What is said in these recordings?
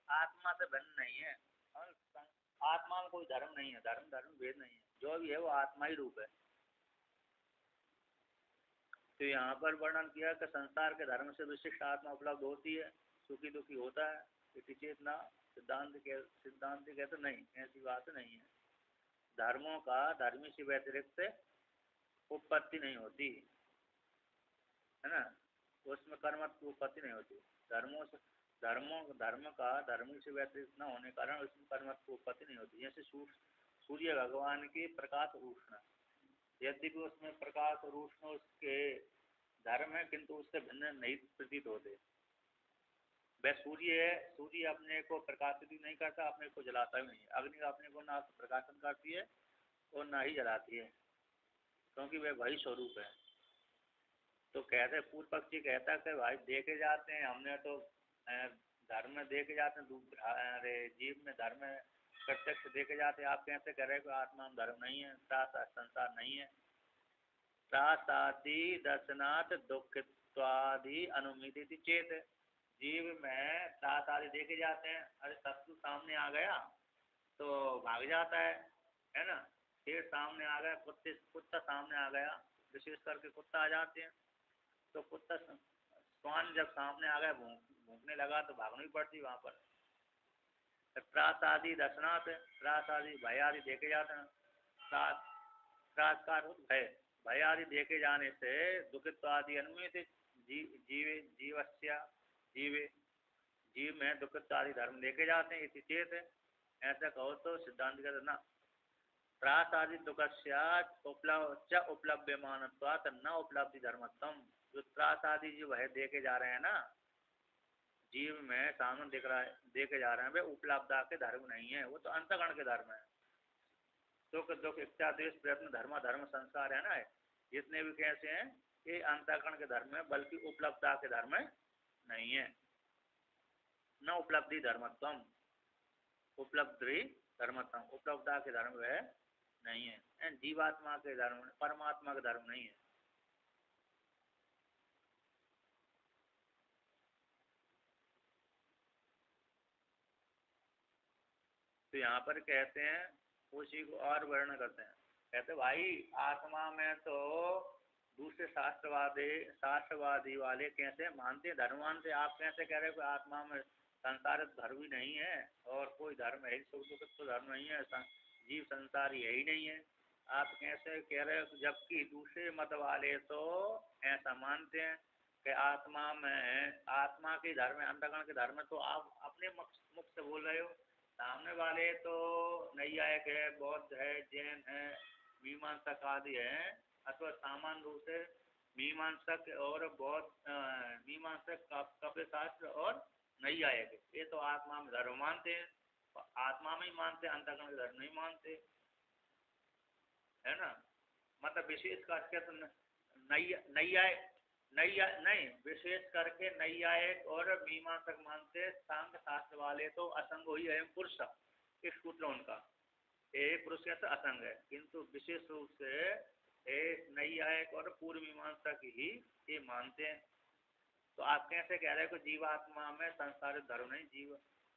आत्मा से भिन्न नहीं है। और आत्मा में कोई धर्म नहीं है, धर्म धर्म भेद नहीं है, जो भी है वो आत्मा ही रूप है। तो यहाँ पर वर्णन किया कि संसार के धर्म से विशिष्ट आत्मा उपलब्ध होती है, सुखी दुखी होता है, इति चेतना। सिद्धांत कहते नहीं, ऐसी बात नहीं है। धर्मों का धर्मी से व्यतिरिक्त उत्पत्ति नहीं होती है ना, उसमें कर्म की उत्पत्ति नहीं होती। धर्म का धर्मी से व्यतिरिक्त न होने के कारण उसमें कर्म की उत्पत्ति नहीं होती। जैसे सूर्य भगवान की प्रकाश उष्ण, यद्यपि उसमें प्रकाश और उष्ण उसके धर्म है, किंतु उससे भिन्न नहीं प्रतीत होते। वह सूर्य है, सूर्य अपने को प्रकाशित भी नहीं करता, अपने को जलाता भी नहीं। अग्नि अपने को ना प्रकाशन करती है और ना ही जलाती है, क्योंकि वह वही स्वरूप है। तो कहते पूर्व पक्षी कहता है कि भाई देखे जाते हैं, हमने तो धर्म में देखे जाते हैं, अरे जीव में धर्म प्रत्यक्ष देखे जाते हैं, आप कैसे कह रहे हो आत्मा में धर्म नहीं है, संसार नहीं है। त्रासादि दर्शनाथ दुखित्वादि अनुमिति चेत, जीव में त्रास आदि देखे जाते हैं। अरे शत्रु सामने आ गया तो भाग जाता है ना, शेर सामने आ गया, कुत्ता सामने आ गया, विशेष करके कुत्ता आ जाते हैं। तो कुत्ता श्वान जब सामने आ गया भूखने लगा तो भागनी पड़ती वहाँ पर। त्रास आदि दर्शनाथ, त्रास आदि भय आदि देखे जाते हैं। त्रास का भय, भय आदि देखे जाने से दुखित्व आदि अनुमित जीव में दुखित्व आदि धर्म देखे जाते हैं। इसी चेत, ऐसा कहो तो सिद्धांत कहते ना, त्रास आदि दुख उपलब्धमान न उपलब्धि धर्मत्म। जो त्रास आदि जो भय देखे जा रहे हैं ना, जीव में सामने दिख रहा है, देखे जा रहे हैं, वे उपलब्धता के धर्म नहीं है, वो तो अंतःकरण के धर्म है। सुख दुख इच्छा द्वेष प्रयत्न धर्म संसार है ना, जितने भी कैसे हैं ये अंतःकरण के धर्म है, बल्कि उपलब्धता के धर्म नहीं है। न उपलब्धि धर्मत्वम, उपलब्धि धर्मत्वम, उपलब्धता के धर्म वह नहीं है। जीवात्मा के धर्म, परमात्मा के धर्म नहीं है। तो यहाँ पर कहते हैं, उसी को और वर्णन करते हैं, कहते भाई आत्मा में तो दूसरे शास्त्रवादी वाले कैसे मानते, धर्म मानते, आप कैसे कह रहे हो आत्मा में संसार धर्म ही नहीं है और कोई धर्म है, सुख दुख तो धर्म नहीं है, जीव संसार यही नहीं है, आप कैसे कह रहे हो। जबकि दूसरे मत वाले तो ऐसा मानते हैं कि आत्मा में, आत्मा के धर्म है, अंतःकरण के धर्म है। तो आप अपने मुख से बोल रहे हो, सामने वाले तो नैयायिक है, बौद्ध है, जैन है, मीमांसक आदि है, अथवा सामान्य रूप से मीमांसक और बौद्ध, मीमांसक कपिल शास्त्र और नैयायिक, ये तो आत्मा में धर्म मानते हैं, आत्मा में ही मानते हैं, अंतःकरण के धर्म नहीं मानते, है ना। मतलब विशेष करके तो नहीं, विशेष करके नैयायिक और मीमांसक मानते, सांख्य शास्त्र वाले तो असंग ही है पुरुष, इस सूत्र उनका एक पुरुष कैसे असंग है, किंतु विशेष रूप से नैयायिक और पूर्व मीमांसक ही ये मानते हैं। तो आप कैसे कह रहे हो कि जीवात्मा में संसारित धर्म नहीं,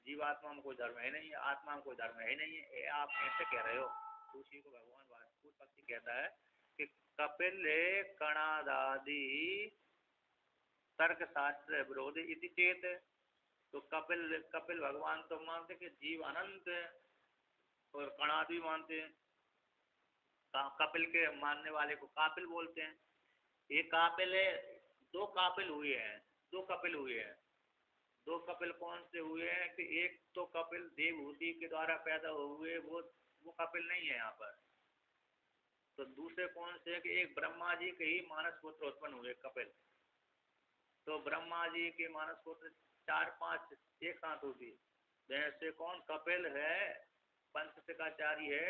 जीवात्मा में कोई धर्म है नहीं, आत्मा में कोई धर्म है नहीं है, आप कैसे कह रहे हो। उसी को भगवान वास्तु पक्षी कहता है कि कपिल कणादादि तर्क शास्त्र विरोधी इति चेत। तो कपिल भगवान तो मानते कि जीव अनंत है और कणादि मानते हैं, कपिल के मानने वाले को कापिल बोलते हैं। ये कापिल है, दो कपिल हुए हैं, दो कपिल कौन से हुए हैं कि एक तो कपिल देवहूति के द्वारा पैदा हुए, वो कपिल नहीं है यहाँ पर। तो दूसरे कौन से कि एक ब्रह्मा जी के ही मानस पुत्र उत्पन्न हुए कपिल। तो ब्रह्मा जी के मानस पुत्र 4-5 एक साथ होती, जैसे कौन कपिल है, पंचशिखाचारी है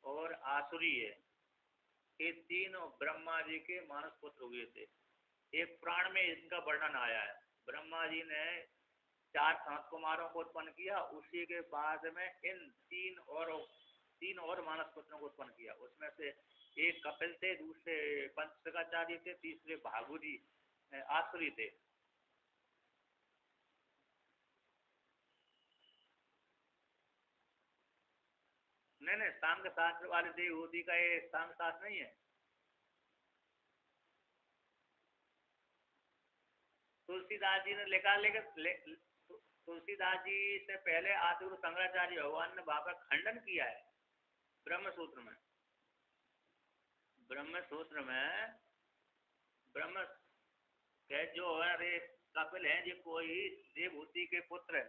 और आसुरी है, ये तीनों ब्रह्मा जी के मानस पुत्र हुए थे। एक पुराण में इनका वर्णन आया है, ब्रह्मा जी ने 4 सात कुमारों को उत्पन्न किया, उसी के बाद में इन तीन और मानस पुत्रों को उत्पन्न किया। उसमें से एक कपिल थे, दूसरे पंचशिखाचार्य थे, तीसरे भागुरी आसुरी थे। नहीं नहीं, सांख्य शास्त्र वाले देवहूति का ये सांख्य शास्त्र नहीं है। तुलसीदास जी ने लिखा, लेकिन तुलसीदास जी से पहले आदिगुरु शंकराचार्य भगवान ने वहां पर खंडन किया है ब्रह्म सूत्र में। ब्रह्म सूत्र में ब्रह्म के जो है कपिल है, जो कोई देवहूति के पुत्र है,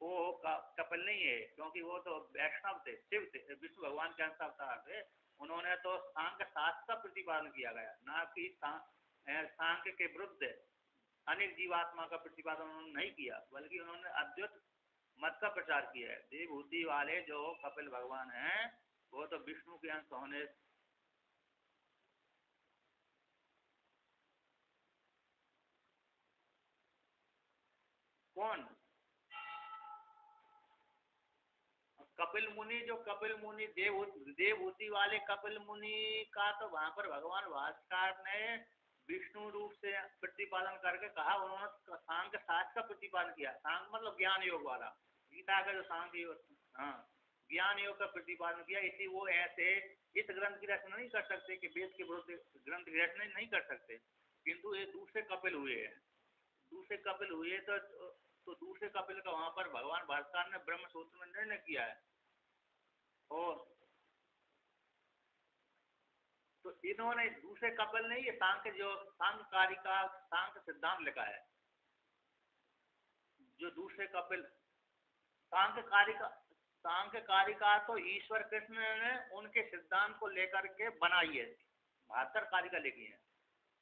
वो कपिल नहीं है, क्योंकि वो तो वैष्णव थे, शिव थे, विष्णु भगवान के अंश अवतार थे। उन्होंने तो सांख्य शास्त्र का प्रतिपादन किया गया, ना कि सांख्य के विरुद्ध अनेक जीवात्मा का प्रतिपादन उन्होंने नहीं किया, बल्कि उन्होंने अद्वैत मत का प्रचार किया है। देवहूति वाले जो कपिल भगवान हैं वो तो विष्णु के अंश होने। कौन? कपिल मुनि, जो कपिल मुनि देवहूति वाले कपिल मुनि का तो वहां पर भगवान भास्कर ने विष्णु रूप से प्रतिपादन करके कहा, उन्होंने सांख्य शास्त्र का प्रतिपादन किया। सांख्य मतलब ज्ञान योग वाला, गीता का जो सांख्य योग, हाँ, ज्ञान योग का प्रतिपादन किया। इसलिए वो ऐसे इस ग्रंथ की रचना नहीं कर सकते कि वेद के विरुद्ध ग्रंथ की रचना नहीं कर सकते, किंतु ये दूसरे कपिल हुए हैं। दूसरे कपिल हुए तो दूसरे कपिल का वहां पर भगवान भास्कर ने ब्रह्म सूत्र में निर्णय किया है। और तो इन्होंने दूसरे कपिल ने ये सांख्य, जो सांख्य कारिका सांख्य सिद्धांत लिखा है, जो दूसरे कपिल सांख्य कारिका तो ईश्वर कृष्ण ने उनके सिद्धांत को लेकर के बनाई है, 72 कारिका लिखी है,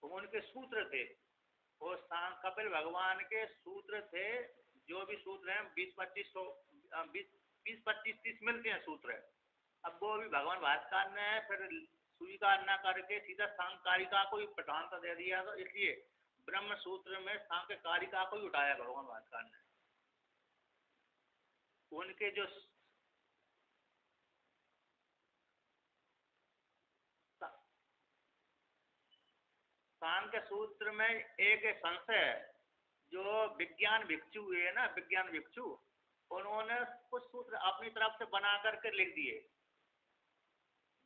तो उनके सूत्र थे। वो कपिल भगवान के सूत्र थे, जो भी सूत्र हैं 20-25-30 मिलते हैं सूत्र। अब वो भी भगवान भास्कर ने फिर स्वीकार न करके सीधा सांख्य कारिका को ही प्रधानता दे दिया, तो इसलिए ब्रह्म सूत्र में सांख्य कारिका को ही उठाया भगवान भास्कर ने। उनके जो सांख्य सूत्र में एक संशय है, जो विज्ञान भिक्षु हुए ना, विज्ञान भिक्षु, उन्होंने कुछ सूत्र अपनी तरफ से बना करके लिख दिए।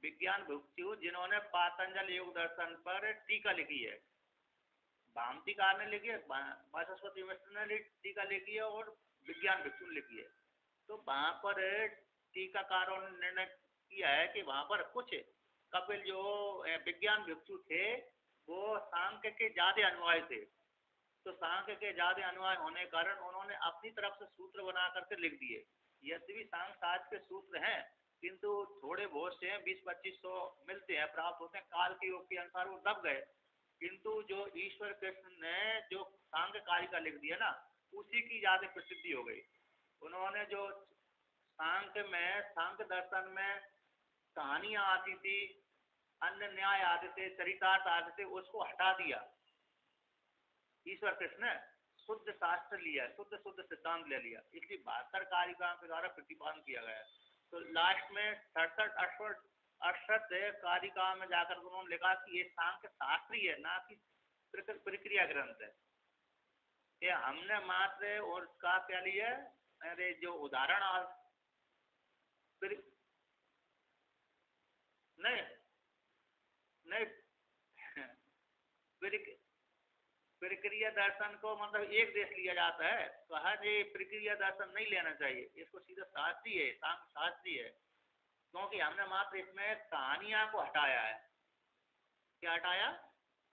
विज्ञान भिक्षु जिन्होंने पातंजल योग दर्शन पर टीका लिखी है, भामतीकार ने लिखी है, सरस्वती मिश्र ने टीका लिखी है, और विज्ञान भिक्षु ने लिखी है। तो वहां पर टीकाकारों ने निर्णय किया है कि वहां पर कुछ कपिल जो विज्ञान भिक्षु थे वो सांख्य के ज्यादा अनुयायी थे, तो सांख्य के ज्यादा अनुयायी होने के कारण उन्होंने अपनी तरफ से सूत्र बना करके लिख दिए। यद्यपि सांख्य शास्त्र के सूत्र हैं, किंतु थोड़े बहुत से 20-2500 मिलते हैं, प्राप्त होते हैं, काल के योग के अनुसार वो दब गए। किंतु जो ईश्वर कृष्ण ने जो सांख्य कारिका लिख दिया ना, उसी की ज्यादा प्रसिद्धि हो गई। उन्होंने जो सांख्य दर्शन में कहानियां आती थी, अन्य न्याय आते थे, चरितार्थ आते थे, उसको हटा दिया ईश्वर कृष्ण ने, शुद्ध शास्त्र लिया, शुद्ध सिद्धांत ले लिया। इसलिए 72 कारिका के द्वारा प्रतिपादन किया गया। तो लास्ट में 67-68 कारिका में जाकर उन्होंने लिखा कि ये सांख्य शास्त्री है, ना कि प्रक्रिया ग्रंथ है। ये हमने मात्र और का क्या लिया, अरे जो उदाहरण नहीं नहीं प्रक्रिया दर्शन को मतलब एक देश लिया जाता है, तो हर ये प्रक्रिया दर्शन नहीं लेना चाहिए, इसको सीधा शास्त्री है, सांख्य शास्त्री है। क्योंकि हमने मात्र इसमें कहानियां को हटाया है। क्या हटाया?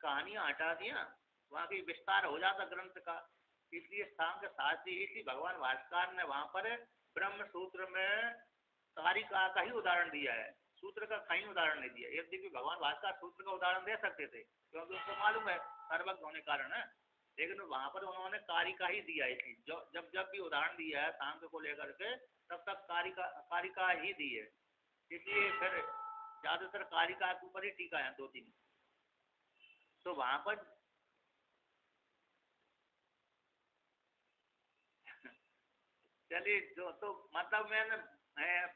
कहानियां हटा दिया, वहां की विस्तार हो जाता ग्रंथ का, इसलिए सांख्य शास्त्री। इसलिए भगवान भास्कर ने वहां पर ब्रह्म सूत्र में कारिका का ही उदाहरण दिया है, सूत्र का कहीं उदाहरण नहीं दिया। यद्यपि भगवान भास्कर सूत्र का उदाहरण दे सकते थे, क्योंकि उनको मालूम है सर्वज्ञ होने कारण है, लेकिन वहां पर उन्होंने कारिका ही दिया। इसलिए जब भी उदाहरण दिया है सांख्य को लेकर के, तब तक कारिका ही दी है। इसलिए फिर ज्यादातर कारिका के ऊपर ही टीका है, 2-3। तो वहां पर चलिए, जो तो मतलब मैं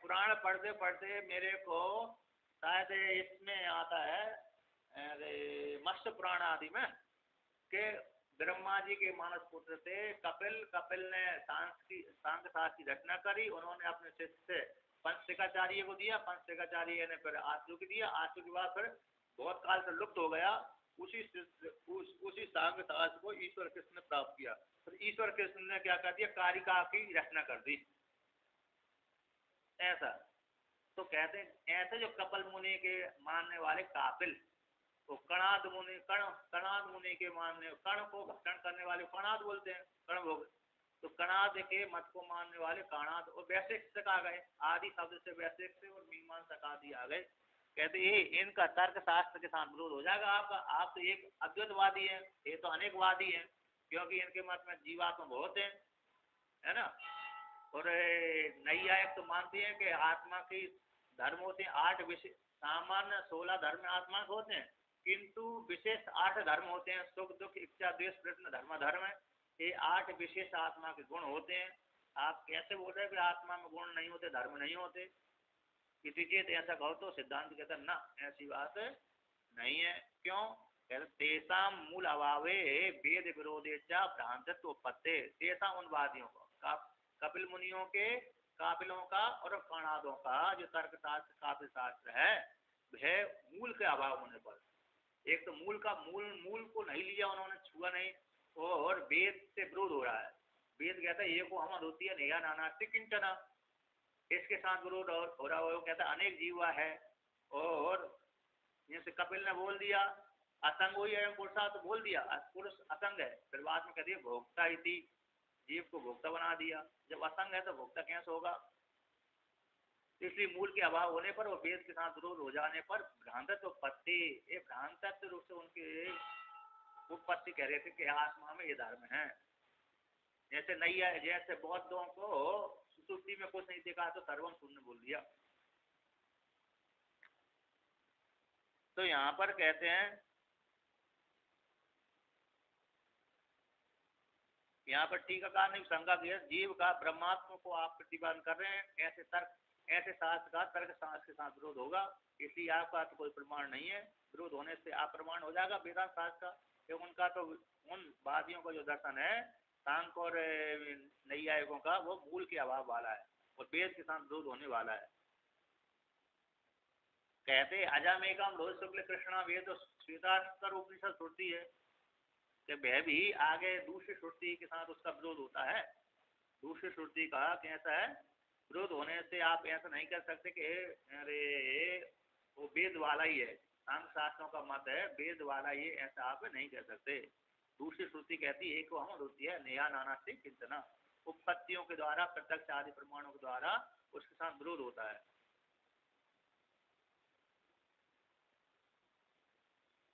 पुराण पढ़ते पढ़ते मेरे को शायद इसमें आता है, अरे मत्स्य पुराण आदि में, के ब्रह्मा जी के मानस पुत्र थे कपिल। कपिल ने सांख्य शास्त्र की रचना करी। उन्होंने अपने शिष्य से पंचशिखाचार्य को दिया। पंचशिखाचार्य ने फिर आशु को दिया। आशु के बाद फिर बहुत काल से लुप्त हो गया। उसी सांख्य शास्त्र को ईश्वर कृष्ण ने प्राप्त किया। फिर ईश्वर कृष्ण ने क्या कर दिया, कारिका की रचना कर दी। ऐसा तो कहते हैं, ऐसे जो कपिल मुनि के मानने वाले कापिल, तो कणाद मुनि के मानने, कण को भक्षण करने वाले कणाद बोलते हैं, कण भोग। तो कणाद के मत को मानने वाले काणाद, और वैशिष्ट तक आ गए। आदि शब्द से वैशिष्ट और मीमांसक आदि आ गए। कहते ये इनका तर्क शास्त्र के साथ विरोध हो जाएगा आपका। आप तो एक अद्वैतवादी है, ये तो अनेकवादी है, क्योंकि इनके मत में जीवात्मा बहुत है ना। और नैयायिक तो मानते हैं कि आत्मा की धर्म होते हैं 8 विशेष। सामान्य 16 धर्म आत्मा के होते हैं, किंतु विशेष 8 धर्म होते हैं। सुख दुख इच्छा द्वेष प्रश्न धर्म धर्म है। ये 8 विशेष आत्मा के गुण होते हैं। आप कैसे बोल रहे हैं कि आत्मा में गुण नहीं होते, धर्म नहीं होते? किसी चीज ऐसा कहो तो सिद्धांत कहता है ना, ऐसी बात नहीं है। क्यों? तेषा मूल अभावे वेद विरोधे च भ्रांतत्व उत्पत्ति। तेषा उन वादियों को, कपिल मुनियों के, कापिलों का और कणादों का जो तर्क शास्त्र कापिल शास्त्र है, वह मूल के अभाव होने पर, एक तो मूल को नहीं लिया उन्होंने, छुआ नहीं, और वेद से विरोध हो रहा है। वेद कहता है ये को हम होती है नया नानास्ति किंचना, इसके साथ विरोध और हो रहा है। वो कहता है अनेक जीवा है। और जैसे कपिल ने बोल दिया असंग हुई है पुरुषा, तो बोल दिया पुरुष असंग है। फिर बाद में कह दिया भोक्ता ही थी, जीव को भोक्ता बना दिया। जब असंग है तो भोक्ता कैसे होगा? इसलिए मूल के अभाव होने पर और वेद के साथ विरोध हो जाने पर भ्रांतत्व उत्पत्ति, ये भ्रांतत्व रूप से उनके उत्पत्ति कह रहे थे कि आत्मा में ये धर्म है। जैसे नैया, जैसे बौद्धों को सुसुप्ति में कुछ नहीं देखा तो सर्वम शून्य बोल दिया। तो यहाँ पर कहते हैं, यहाँ पर टीकाकार ने शंका की है, जीव का ब्रह्मात्मा को आप प्रतिपादन कर रहे हैं, ऐसे शास्त्र का तर्क शास्त्र के साथ विरोध होगा। इसलिए आपका तो कोई प्रमाण नहीं है। विरोध होने से अप्रमाण हो जाएगा वेदांत शास्त्र का। क्योंकि उनका तो, उन वादियों का जो दर्शन है सांख्य और नैयायिकों का, वो मूल के अभाव वाला है और वेद के साथ विरोध होने वाला है। कहते अजामेकम लोह शुक्ल कृष्णा, वेद तो श्वेतास्तर उपनिषद श्रुति है कि वह भी आगे दूसरी श्रुति के साथ उसका विरोध होता है। दूसरी श्रुति का कैसा है विरोध होने से आप ऐसा नहीं कर सकते कि अरे वो वेद वाला ही है, सांख्य शास्त्रों का मत है वेद वाला ही, ऐसा आप नहीं कह सकते। दूसरी श्रुति कहती है एक हम होती है नया नाना से किंतना, उपपत्तियों के द्वारा, प्रत्यक्ष आदि प्रमाणों के द्वारा उसके साथ विरोध होता है।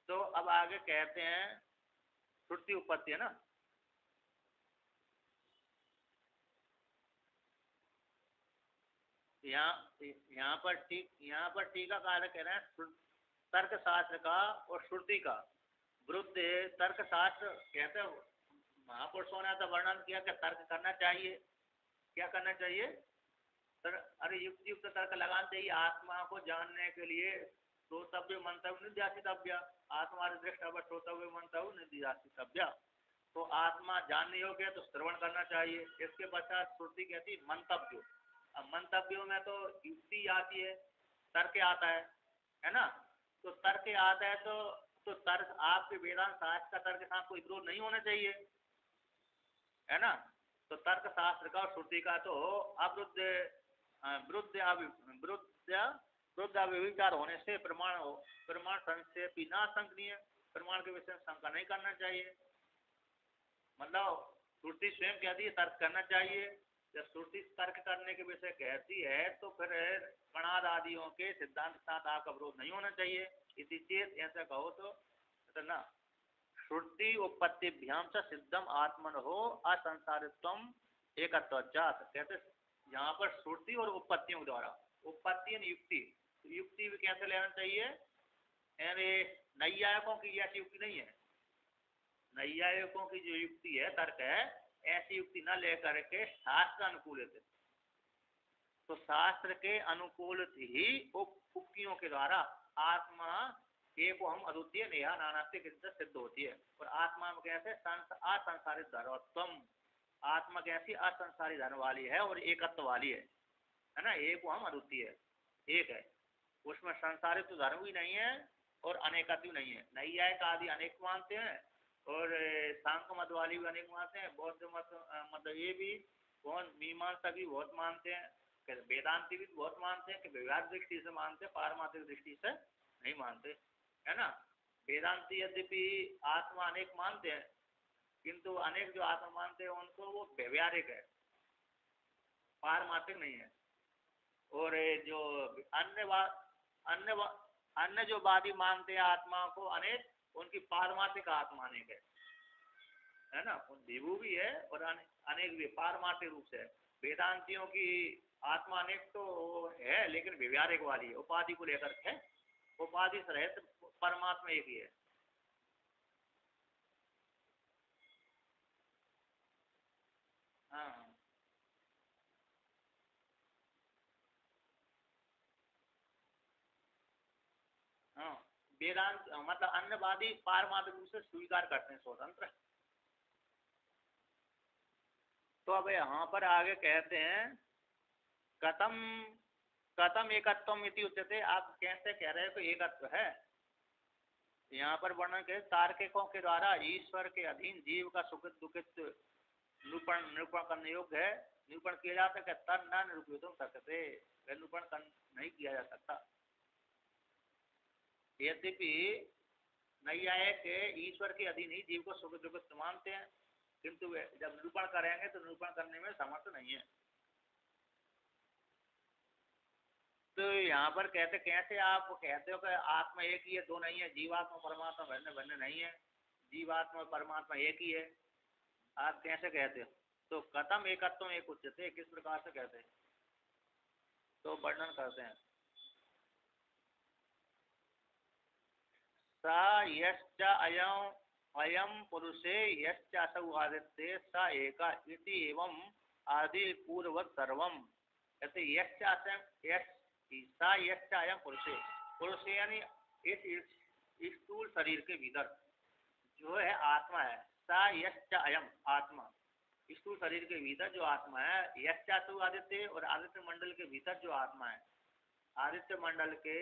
तो अब आगे कहते हैं श्रुति उपपत्ति है ना, यहाँ पर टीकाकार कह रहे हैं तर्क शास्त्र का और श्रुति का विरुद्ध। तर्क शास्त्र कहते हैं महापुरुषों ने तो वर्णन किया कि तर्क करना चाहिए। क्या करना चाहिए? अरे युक्त युक्त तर्क लगाना चाहिए आत्मा को जानने के लिए। श्रोतव्य मंतव्य निध्यासितव्य, आत्मा दृष्टव्य श्रोतव्य मंतव्य निध्यासितव्य। तो आत्मा जानने योग्य है तो श्रवण करना चाहिए। इसके पश्चात श्रुति कहती मंतव्य। अब मंतव्यों में तो युक्ति आती है, तर्क आता है ना। तो तर्क आता है तो तर्क आपके वेदांत शास्त्र का तर्क के साथ कोई विरोध नहीं होना चाहिए, है ना। तो तर्क शास्त्र का और श्रुति का तो विरुद्ध अविचार होने से प्रमाण संशय बिना संकनीय, प्रमाण के विषय में शंका नहीं करना चाहिए। मतलब श्रुति स्वयं कहती है तर्क करना चाहिए। जब श्रुति तर्क करने के विषय कहती है तो फिर कणाद आदियों के सिद्धांत के साथ आपका विरोध नहीं होना चाहिए। इसी चेत ऐसा कहो तो ना, श्रुति उपपत्तिभ्याम से सिद्धम आत्मन हो असंसारित्वम एकत्वजात। कहते यहाँ पर श्रुति और उपपत्तियों के द्वारा, उपपत्ति युक्ति, युक्ति भी कैसे लेना चाहिए? अरे नैयायिकों की ऐसी युक्ति नहीं है। नैयायिकों की जो युक्ति है, तर्क है, ऐसी युक्ति न लेकर के शास्त्र अनुकूलित, तो शास्त्र के अनुकूलित ही उक्तियों के द्वारा आत्मा एक हम अद्वितीय नेहा नानास्ति किंचित सिद्ध होती है। और आत्मा में कैसे असंसारित धर्मत्वम, आत्मा कैसी असंसारी धर्म वाली है और एकत्व वाली है ना। एक हम अद्वितीय है, एक है, उसमें संसारित तो धर्म भी नहीं है और अनेकत्व नहीं है। नैयायिक आदि अनेक मानते हैं और सांख्य मत वाली भी अनेक मानते हैं, बौद्ध मत मतलब ये भी बहुत, मीमांसा भी बहुत मानते हैं, वेदांति भी बहुत मानते हैं कि व्यवहार दृष्टि से मानते हैं, पारमार्थिक दृष्टि से नहीं मानते, है ना। वेदांति यद्यपि आत्मा अनेक मानते हैं, किंतु अनेक जो आत्मा मानते हैं उनको वो व्यवहारिक है, पारमार्थिक नहीं है। और जो अन्य अन्य जो वादी मानते हैं आत्मा को अनेक, उनकी पारमार्थिक आत्मा अनेक है ना। विभू भी है और अनेक भी पारमार्थिक रूप से है। वेदांतियों की आत्मा अनेक तो है लेकिन व्यवहारिक वाली है, उपाधि को लेकर है, उपाधि से रहित परमात्मा एक ही है। हाँ हाँ, वेदांत मतलब अन्यवादी पारमार्थिक रूप से स्वीकार करते हैं स्वतंत्र। तो अब यहाँ पर आगे कहते हैं कथम कथम एकत्वम इति उच्यते, आप कैसे कह रहे हो कि एकत्व है। यहाँ पर वर्णन के तार्किकों के द्वारा ईश्वर के अधीन जीव का सुखित दुखित निरूपण निरूपण करने योग्य है, निरूपण किया जाता है कि तन न निरूपित सकते, निरूपण नहीं किया जा सकता। यद्यपि नैयायिक ईश्वर के अधीन ही जीव को सुख दुख मानते हैं, किंतु जब निरूपण करेंगे तो निरूपण करने में समर्थ नहीं है। तो यहाँ पर कहते कैसे आप कहते हो कि आत्मा एक ही है, दो नहीं है, जीवात्मा परमात्मा भिन्न भिन्न नहीं है, जीवात्मा परमात्मा एक ही है, आप कैसे कहते हो। तो कथम एकत्व एक उच्चते, किस प्रकार से कहते हैं, तो वर्णन करते हैं। स यश्च अयम अयम पुरुषे यश्च असौ आदित्ये स एका इति एवं आदि पूर्ववत् सर्वम। ऐसे यश्च असम यश सा यश्च अयम पुरुषे, पुरुष यानी इस स्थूल शरीर के भीतर जो है आत्मा है, सा यश्च अयम आत्मा, स्थूल शरीर के भीतर जो आत्मा है, यश्च असौ आदित्य और आदित्य मंडल के भीतर जो आत्मा है, आदित्य मंडल के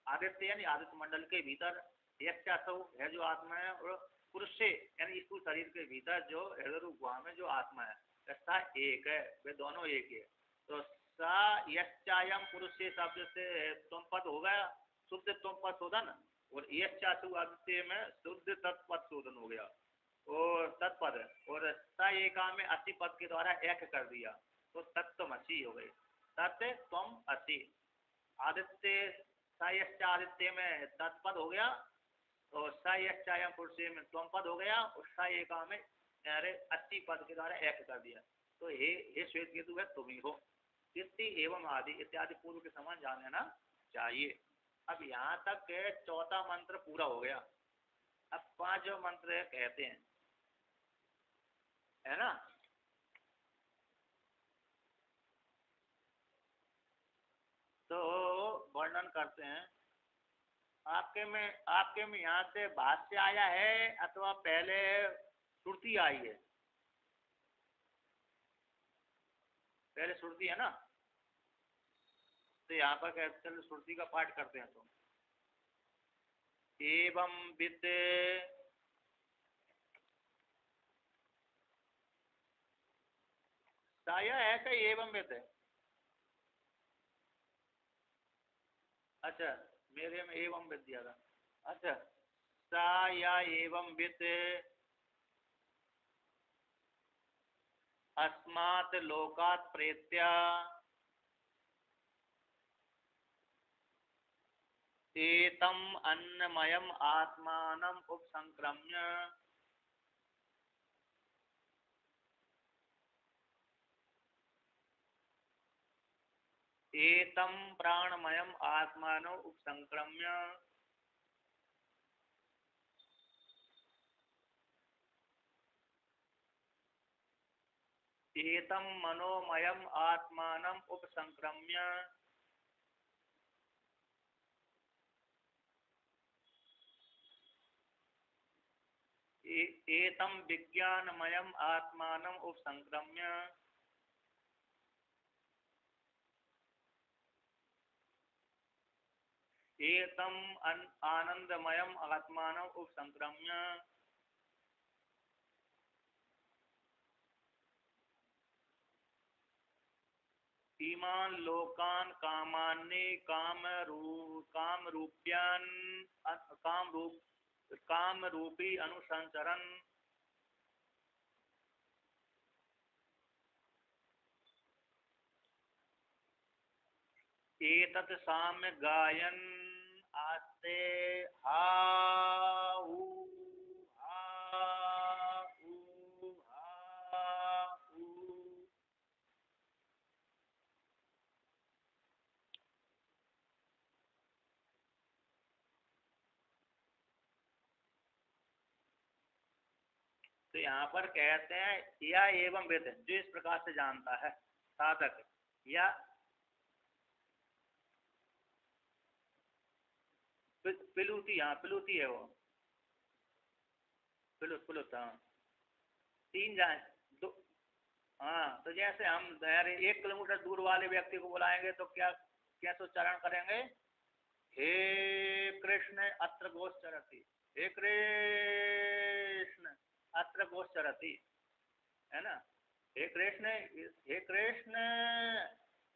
आदित्य यानी आदित्य मंडल के भीतर यक्षासौ है जो आत्मा है, और पुरुष से यानी स्थूल शरीर के भीतर जो हृदय रूप गुहा में जो आत्मा है, सा एक है, वे दोनों एक है। तो सा यश्चायम पुरुष से शब्द से तुम पद हो गया, शुद्ध तुम पद शोधन, और यश्चासु आदित्य में शुद्ध तत्पद शोधन हो गया और तत्पद, और सा एका में अति पद के द्वारा एक कर दिया तो तत्वमसी हो गई, तत्व तुम अति। आदित्य स आदित्य में तत्पद हो गया और स पुरुष में त्वम पद हो गया, और स एका में अति पद के द्वारा एक कर दिया। तो हे श्वेत केतु है तुम ही हो, इति एवं आदि इत्यादि पूर्व के समान जान लेना चाहिए। अब यहाँ तक चौथा मंत्र पूरा हो गया। अब पांचवा मंत्र कहते हैं, है ना। तो वर्णन करते हैं, आपके में यहाँ से भाष्य आया है अथवा पहले श्रुति आई है, पहले श्रुति है ना। तो यहाँ पर चलो श्रुति का पाठ करते हैं। तो एवं विद साया है क्या, एवं विद है। अच्छा, मेरे में एवं विद दिया था। अच्छा, सा या एवं विद अस्मात् लोकात् प्रेत्या एतम अन्नमयम आत्मानम उपसंक्रम्य एतम प्राणमयम आत्मानो उपसंक्रम्य एतम मनोमयम आत्मानम उपसंक्रम्य एतम विज्ञानमयम आत्मानम उपसंक्रम्य एतम आनंदमयम आत्मानम उपसंक्रम्य इमान लोकान कामान्य काम रूपी अनुसंचरण एतत् साम्य गायन आस्ते हा ऊ हा ऊ हा ऊ। तो यहाँ पर कहते हैं या एवं वेद, जो इस प्रकार से जानता है साधक, या पिलुती, हाँ पिलुती है वो, पिलुत हाँ। तीन जाए दो, हाँ तो जैसे हम 1 किलोमीटर दूर वाले व्यक्ति को बुलाएंगे तो क्या कैसे उच्चारण करेंगे? हे कृष्ण अत्र गोचरति, हे कृष्ण अत्र गोचरति, है ना? हे कृष्ण, हे कृष्ण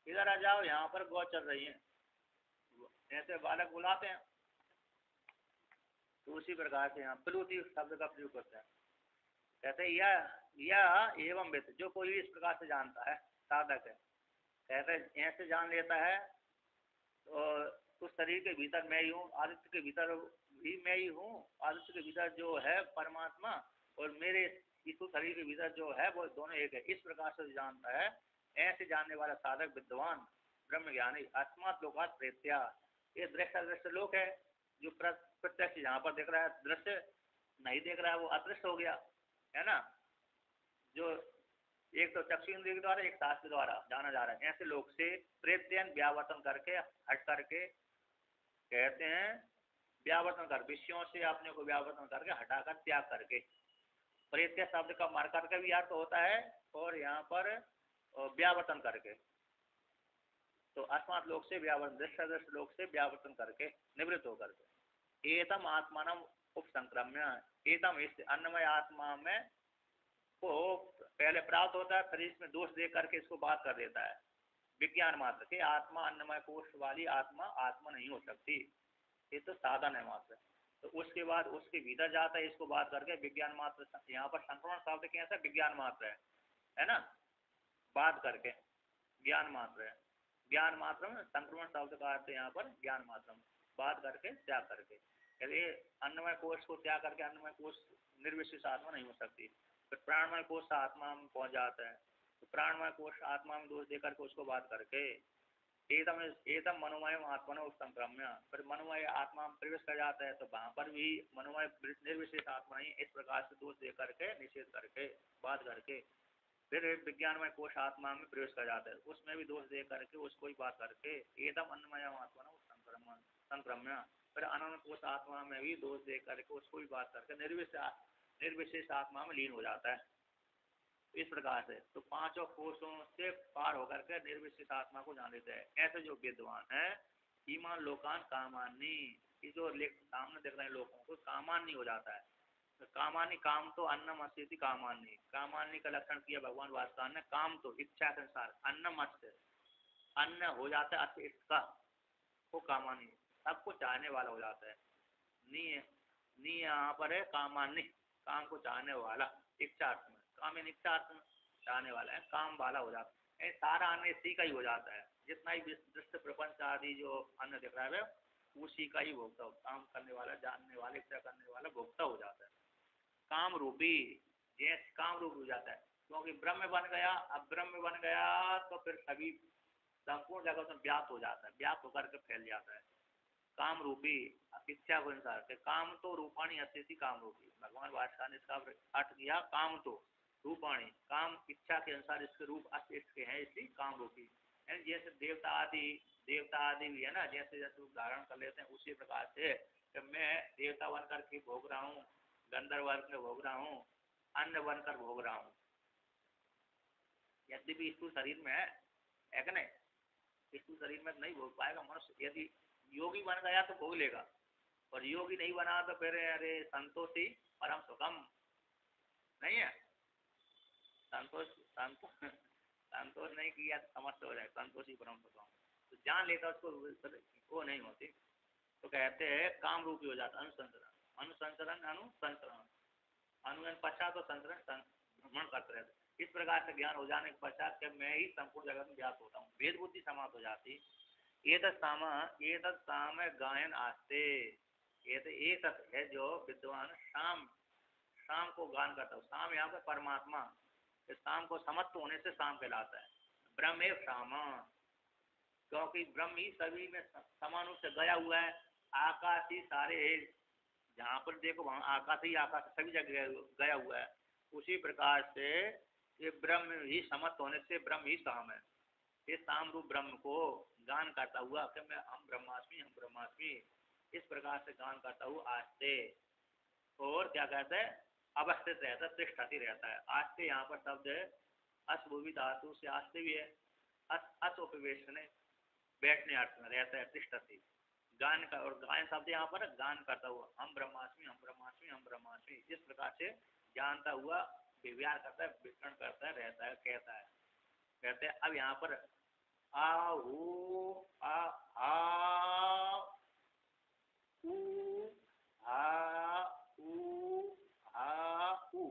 इधर आ जाओ, यहाँ पर गौ चल रही है, ऐसे बालक बुलाते हैं। तो उसी प्रकार से यहाँ प्लुति शब्द का प्रयोग करते हैं। कहते हैं यह एवं वित्त, जो कोई भी इस प्रकार से जानता है साधक है, कहते हैं ऐसे जान लेता है तो उस शरीर के भीतर मैं ही हूँ, आदित्य के भीतर भी मैं ही हूँ, आदित्य के भीतर जो है परमात्मा और मेरे इस शरीर के भीतर जो है वो दोनों एक है, इस प्रकार से जानता है। ऐसे जानने वाला साधक विद्वान ब्रह्म ज्ञानी अस्मात् लोकात् प्रेत्या, ये दृश्य अदृश्य लोक है, जो प्रत्यक्ष यहाँ पर देख रहा है दृश्य नहीं देख रहा है वो अदृश्य हो गया, है ना? जो एक तो चक्षु इंद्रिय के द्वारा, एक सांस के द्वारा जाना जा रहा है, ऐसे लोग से प्रेत्यन व्यावर्तन करके हट करके कहते हैं, व्यावर्तन कर विषयों से अपने को व्यावर्तन करके हटाकर त्याग करके। प्रेत्य शब्द का मार्कर का भी अर्थ होता है और यहाँ पर व्यावर्तन करके, तो अस्मात् लोक से व्यावर्तन, दृश्य लोक से व्यावर्तन करके निवृत्त होकर के एतम आत्मानम उपसंक्रम्य, एतम इस अन्नमय आत्मा में को पहले प्राप्त होता है, फिर इसमें दोष दे करके इसको बात कर देता है विज्ञान मात्र के। आत्मा अन्नमय कोश वाली आत्मा आत्मा नहीं हो सकती, ये तो साधन है मात्र। तो उसके बाद उसके भीतर जाता है, इसको बात करके विज्ञान मात्र। यहाँ पर संक्रमण शब्द कैसा विज्ञान मात्र है ना? बात करके ज्ञान मात्र है, ज्ञान मात्र में संक्रमण शब्द का अर्थ यहाँ पर ज्ञान मात्र, बात करके त्याग करके। यदि अन्नमय कोश को त्याग करके अन्नमय कोश निर्विशेष आत्मा नहीं हो सकती, फिर प्राणमय कोश आत्मा में पहुंच जाता है, तो प्राणमय कोश आत्मा में दोष देकर के उसको बात करके एकदम मनोमय आत्मा ने संक्रम्य, फिर मनोमय आत्मा में प्रवेश कर जाता है, तो वहां पर भी मनोमय निर्विशेष आत्मा नहीं, इस प्रकार से दोष दे करके निषेध करके बात करके फिर विज्ञानमय कोश आत्मा में प्रवेश कर जाता है, उसमें भी दोष दे करके उसको ही बात करके एकदम अन्नमय आत्मा ने संक्रम्य, फिर अनंत कोश आत्मा में भी दोष दे करके उसको भी बात करके निर्विशेष आत्मा में लीन हो जाता है। इस प्रकार से तो पांचों कोशों से पार होकर के निर्विशेष आत्मा को जान लेते हैं। ऐसे जो विद्वान है ईमान लोकान कामान्नी, जो सामने देख रहे हैं लोगों को कामान्नी हो जाता है। तो कामान्नी, काम तो अन्नम अस्ति कामान्नी, कामान्नी का लक्षण किया भगवान वासुदेव ने। काम तो इच्छा के अनुसार, अन्नम अस्त, अन्न हो जाता है अस्त का, वो कामान्नी सबको चाहने वाला हो जाता है। नी यहाँ पर है कामान्नी, काम को चाहने वाला, इच्छार्थ में काम इच्छार्थ में चाहने वाला है, काम वाला हो जाता है। सारा अन्न इसी का ही हो जाता है, जितना ही दृष्ट प्रपंच आदि जो अन्न दिख रहा है उसी का ही भोक्ता हो, काम करने वाला, जानने वाला, इच्छा करने वाला भोक्ता हो जाता है। काम रूपी, ये काम रूप हो जाता है, क्योंकि ब्रह्म बन गया। अब ब्रह्म बन गया तो फिर सभी संपूर्ण जगत में व्याप्त हो जाता है, व्याप्त होकर के फैल जाता है। काम रूपी इच्छा के अनुसार के, काम तो रूपाणी अस्ति काम रूपी, भगवान वासुदेव ने इसका अर्थ किया काम तो रूपाणी, काम इच्छा के अनुसार इसके रूप अस्तित्व के हैं, इसलिए काम रूपी। जैसे देवता आदि भी है ना, जैसे जैसे रूप धारण कर लेते हैं, उसी प्रकार से मैं देवता बन करके भोग रहा हूँ, गंधर्व वर्ग में भोग रहा हूँ, अन्न बनकर भोग रहा हूँ। यद्यपि स्थूल शरीर में है कि नहीं, स्थूल शरीर में नहीं भोग पाएगा मनुष्य। यदि योगी बन गया तो भोग लेगा, और योगी नहीं बना तो फिर अरे संतोषी परम सुखम नहीं है। संतोष संतोष संतोष नहीं किया तो समस्त हो जाए, संतोषी परम सुखम। तो जान लेता उसको वो नहीं होती, तो कहते हैं काम रूपी हो जाता। अनुसंसरण अनुसंसरण अनुसंसरण अनुयन पश्चात तो संसरण भ्रमण करते रहते। इस प्रकार से ज्ञान हो जाने के पश्चात जब मैं ही संपूर्ण जगत में व्याप्त होता हूँ, वेद बुद्धि समाप्त हो जाती। ये साम गायन आस्ते, ये है जो विद्वान शाम शाम को गान करता हूँ। शाम यहाँ पे परमात्मा, इस शाम को समत्व होने से शाम कहलाता है। ब्रह्म शाम, क्योंकि ब्रह्म ही सभी में समान रूप से गया हुआ है। आकाश ही सारे, जहाँ पर देखो वहाँ आकाश ही आकाश सभी जगह गया हुआ है। उसी प्रकार से ये ब्रह्म ही समत्व होने से ब्रह्म ही शाम है। ये शाम रूप ब्रह्म को गान करता हुआ कि मैं हम ब्रह्मास्मि हम ब्रह्मास्मि, इस प्रकार से गान करता हुआ आस्ते। और क्या कहते हैं, अवस्थित रहता है, तिष्ठति रहता है। आस्ते यहाँ पर शब्द है असभूवि धातु से आस्ते भी है। अस उपवेशने बैठने अर्थ में रहता है, तिष्ठति गान का। और गायन शब्द यहाँ पर गान करता हुआ, हम ब्रह्मास्मि हम ब्रह्मास्मि हम ब्रह्मास्मि, इस प्रकार से जानता हुआ विचार करता है, विचरण करता है, रहता है, कहता है। कहते हैं अब यहाँ पर आ हु आ उ आ उ आ उ,